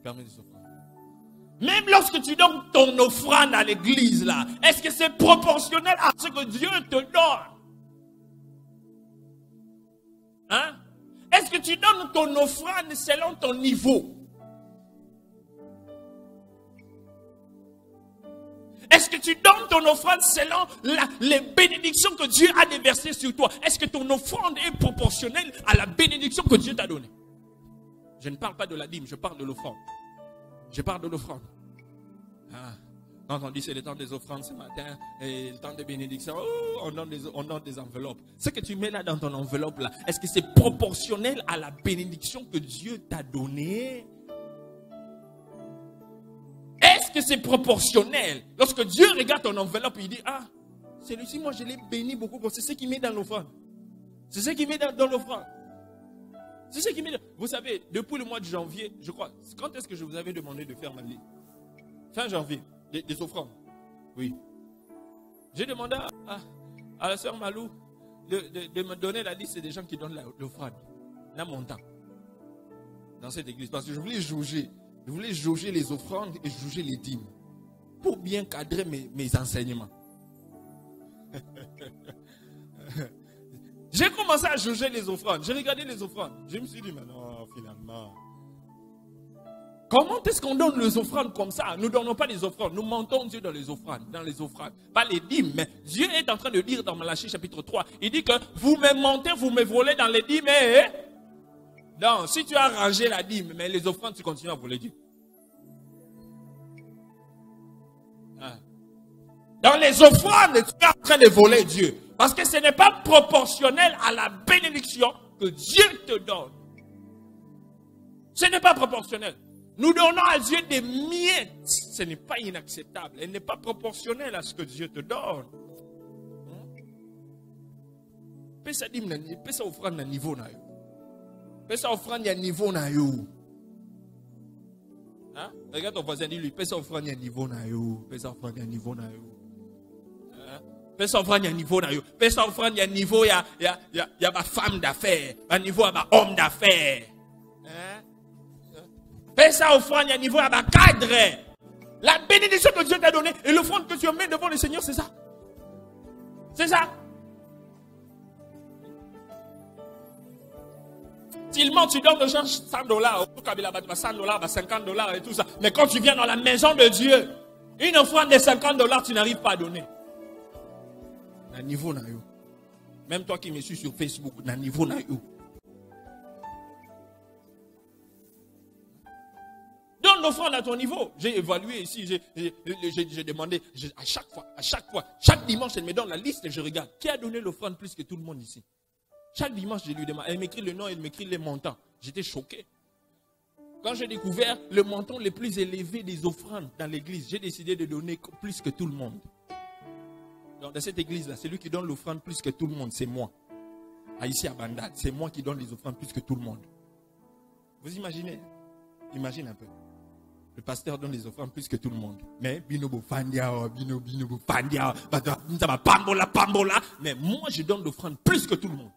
A: Permets des offrandes. Même lorsque tu donnes ton offrande à l'église, là, est-ce que c'est proportionnel à ce que Dieu te donne? Hein? Est-ce que tu donnes ton offrande selon ton niveau? Est-ce que tu donnes ton offrande selon les bénédictions que Dieu a déversées sur toi? Est-ce que ton offrande est proportionnelle à la bénédiction que Dieu t'a donnée? Je ne parle pas de la dîme, je parle de l'offrande. Je parle de l'offrande. Ah, quand on dit c'est le temps des offrandes ce matin, et le temps des bénédictions, oh, on donne des enveloppes. Ce que tu mets là dans ton enveloppe là, est-ce que c'est proportionnel à la bénédiction que Dieu t'a donnée? Est-ce que c'est proportionnel? Lorsque Dieu regarde ton enveloppe, il dit, ah, celui-ci, moi je l'ai béni beaucoup, c'est ce qu'il met dans l'offrande. C'est ce qu'il met dans l'offrande. C'est ce qui met. Vous savez, depuis le mois de janvier, je crois, quand est-ce que je vous avais demandé de faire ma liste? Fin janvier, des offrandes. Oui. J'ai demandé à la sœur Malou de me donner la liste des gens qui donnent l'offrande. Là, mon temps. Dans cette église. Parce que je voulais jauger les offrandes et jauger les dîmes. Pour bien cadrer mes enseignements. J'ai commencé à juger les offrandes. J'ai regardé les offrandes. Je me suis dit, mais non, finalement. Comment est-ce qu'on donne les offrandes comme ça? Nous ne donnons pas les offrandes. Nous mentons Dieu dans les offrandes. Pas les dîmes. Mais Dieu est en train de dire dans Malachie chapitre 3. Il dit que vous me mentez, vous me volez dans les dîmes. Donc, si tu as rangé la dîme, mais les offrandes, tu continues à voler Dieu. Dans les offrandes, tu es en train de voler Dieu. Parce que ce n'est pas proportionnel à la bénédiction que Dieu te donne. Ce n'est pas proportionnel. Nous donnons à Dieu des miettes. Ce n'est pas inacceptable. Elle n'est pas proportionnelle à ce que Dieu te donne. Pesa offrande à niveau na yo. Pesa offrande à niveau na yo. Regarde ton voisin, dis-lui, pesa offrande à niveau na yo. Pesa offrande à niveau na yo. Pesa offrande à niveau na yo. Pesa offrande à niveau ya ma femme d'affaires, à niveau à ma homme d'affaires. Pesa offrande à niveau à ma cadre. La bénédiction que Dieu t'a donnée et l'offrande que tu mets devant le Seigneur, c'est ça. C'est ça. Seulement tu donnes aux gens $100, au Kabila, $100, $50 et tout ça. Mais quand tu viens dans la maison de Dieu, une offrande de $50, tu n'arrives pas à donner. À niveau na yo. Même toi qui me suis sur Facebook, à niveau na yo. Donne l'offrande à ton niveau. J'ai évalué ici, j'ai demandé, à chaque fois, chaque dimanche, elle me donne la liste et je regarde. Qui a donné l'offrande plus que tout le monde ici? Chaque dimanche, je lui demande. Elle m'écrit le nom, elle m'écrit les montants. J'étais choqué. Quand j'ai découvert le montant le plus élevé des offrandes dans l'église, j'ai décidé de donner plus que tout le monde. Donc, dans cette église-là, celui qui donne l'offrande plus que tout le monde, c'est moi. Ici à Bandal, c'est moi qui donne les offrandes plus que tout le monde. Vous imaginez? Imagine un peu. Le pasteur donne les offrandes plus que tout le monde. Mais binobo fandia, binobo fandia, pambola, pambola. Mais moi, je donne l'offrande plus que tout le monde.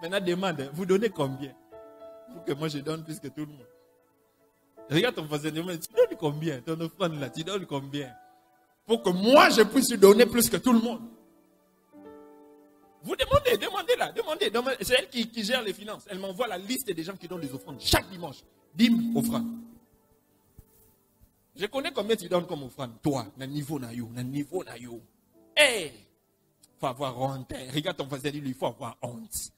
A: Maintenant, demande, vous donnez combien? Pour que moi, je donne plus que tout le monde. Regarde ton voisin, demande, tu donnes combien? Ton offrande là, tu donnes combien? Pour que moi, je puisse donner plus que tout le monde. Vous demandez là. C'est elle qui gère les finances. Elle m'envoie la liste des gens qui donnent des offrandes chaque dimanche. 10 offrandes. Je connais combien tu donnes comme offrande. Toi, dans le niveau na yo. Hey! Faut avoir honte. Regarde ton voisin, il faut avoir honte.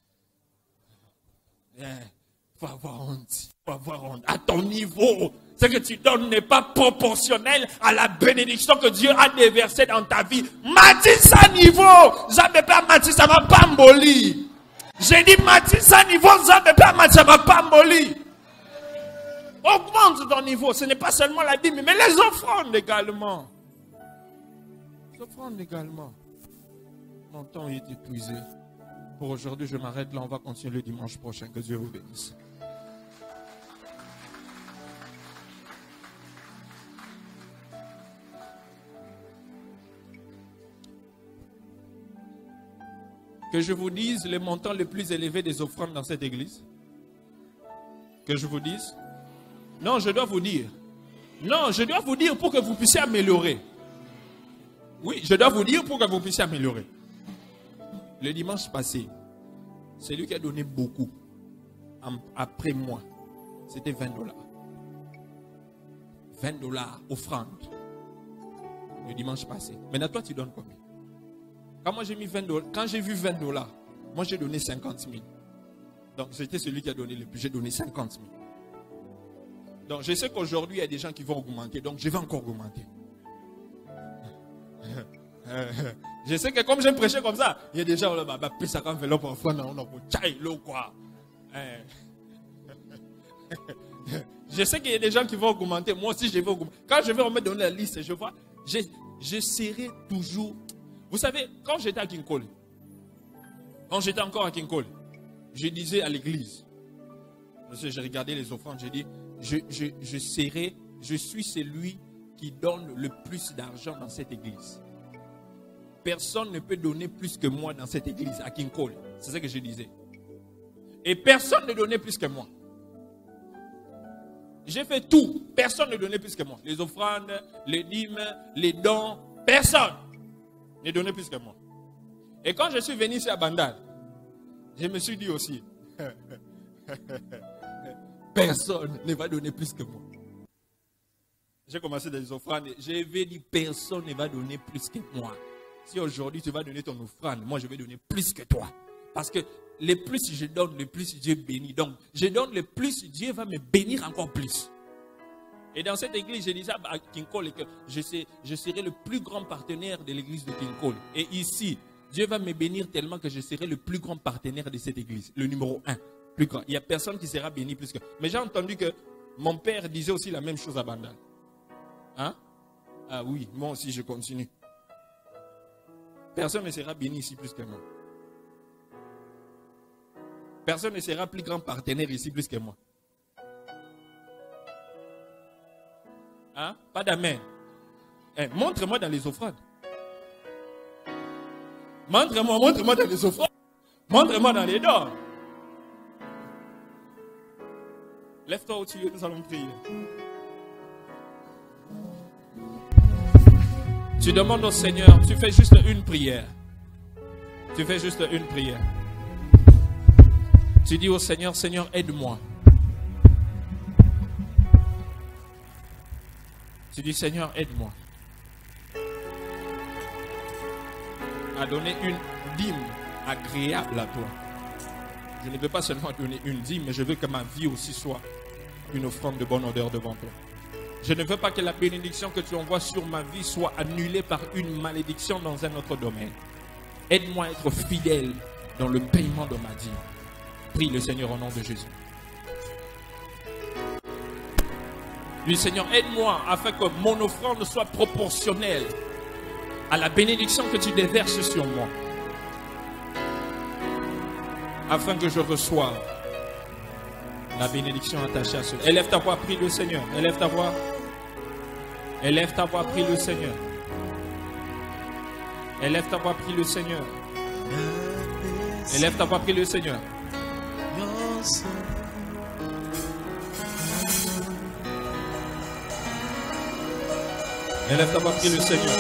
A: Faut avoir honte. À ton niveau, ce que tu donnes n'est pas proportionnel à la bénédiction que Dieu a déversée dans ta vie. Mathis à niveau, j'avais pas Mathis à ma pamboli. J'ai dit Mathis à niveau, j'avais pas Mathis à ma pamboli. Augmente ton niveau, ce n'est pas seulement la dîme, mais les offrandes également. Mon temps est épuisé. Pour aujourd'hui, je m'arrête là, on va continuer le dimanche prochain. Que Dieu vous bénisse. Que je vous dise le montant le plus élevé des offrandes dans cette église? Que je vous dise? Non, je dois vous dire. Non, je dois vous dire pour que vous puissiez améliorer. Oui, je dois vous dire pour que vous puissiez améliorer. Le dimanche passé, celui qui a donné beaucoup après moi, c'était $20. $20 offrande. Le dimanche passé. Maintenant, toi, tu donnes combien? Quand moi j'ai mis $20, quand j'ai vu $20, moi j'ai donné 50 000. Donc c'était celui qui a donné le plus. J'ai donné 50 000. Donc je sais qu'aujourd'hui il y a des gens qui vont augmenter. Donc je vais encore augmenter. Je sais que comme j'ai prêché comme ça, il y a des gens là, plus ça quand fait l'offre en France, on a tchaï l'eau quoi. Je sais qu'il y a des gens qui vont augmenter. Moi aussi je vais augmenter. Quand je vais remettre dans la liste, je vois, je serai toujours. Vous savez, quand j'étais à King Cole, quand j'étais encore à King Cole, je disais à l'église, j'ai regardé les offrandes, j'ai dit, je suis celui qui donne le plus d'argent dans cette église. Personne ne peut donner plus que moi dans cette église, à King Cole. C'est ce que je disais. Et personne ne donnait plus que moi. J'ai fait tout. Personne ne donnait plus que moi. Les offrandes, les dîmes, les dons, personne ne donnait plus que moi. Et quand je suis venu ici à Bandal, je me suis dit aussi, personne ne va donner plus que moi. J'ai commencé des offrandes, j'ai dit, personne ne va donner plus que moi. Si aujourd'hui tu vas donner ton offrande, moi je vais donner plus que toi. Parce que le plus je donne, le plus Dieu bénit. Donc, je donne le plus, Dieu va me bénir encore plus. Et dans cette église, je disais à King Cole que je serai le plus grand partenaire de l'église de King Cole. Et ici, Dieu va me bénir tellement que je serai le plus grand partenaire de cette église. Le numéro 1. Plus grand. Il n'y a personne qui sera béni plus que. Mais j'ai entendu que mon père disait aussi la même chose à Bandal. Hein? Ah oui, moi aussi je continue. Personne ne sera béni ici plus que moi. Personne ne sera plus grand partenaire ici plus que moi. Hein? Pas d'amen. Montre-moi dans les offrandes. Montre-moi dans les offrandes. Montre-moi dans les dons. Lève-toi au-dessus, nous allons prier. Tu demandes au Seigneur, tu fais juste une prière. Tu fais juste une prière. Tu dis au Seigneur, Seigneur, aide-moi. Tu dis, Seigneur, aide-moi à donner une dîme agréable à toi. Je ne veux pas seulement donner une dîme, mais je veux que ma vie aussi soit une offrande de bonne odeur devant toi. Je ne veux pas que la bénédiction que tu envoies sur ma vie soit annulée par une malédiction dans un autre domaine. Aide-moi à être fidèle dans le paiement de ma dîme. Prie le Seigneur au nom de Jésus. Lui, Seigneur, aide-moi afin que mon offrande soit proportionnelle à la bénédiction que tu déverses sur moi. Afin que je reçoive La bénédiction attachée à cela. Élève ta voix, prie le Seigneur. Élève ta voix. Élève ta voix, prie le Seigneur. Élève ta voix, prie le Seigneur. Élève ta voix, prie le Seigneur. Élève ta voix, prie le Seigneur.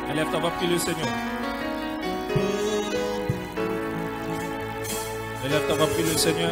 A: Élève ta voix, prie le Seigneur. Élève ta voix, prie le Seigneur.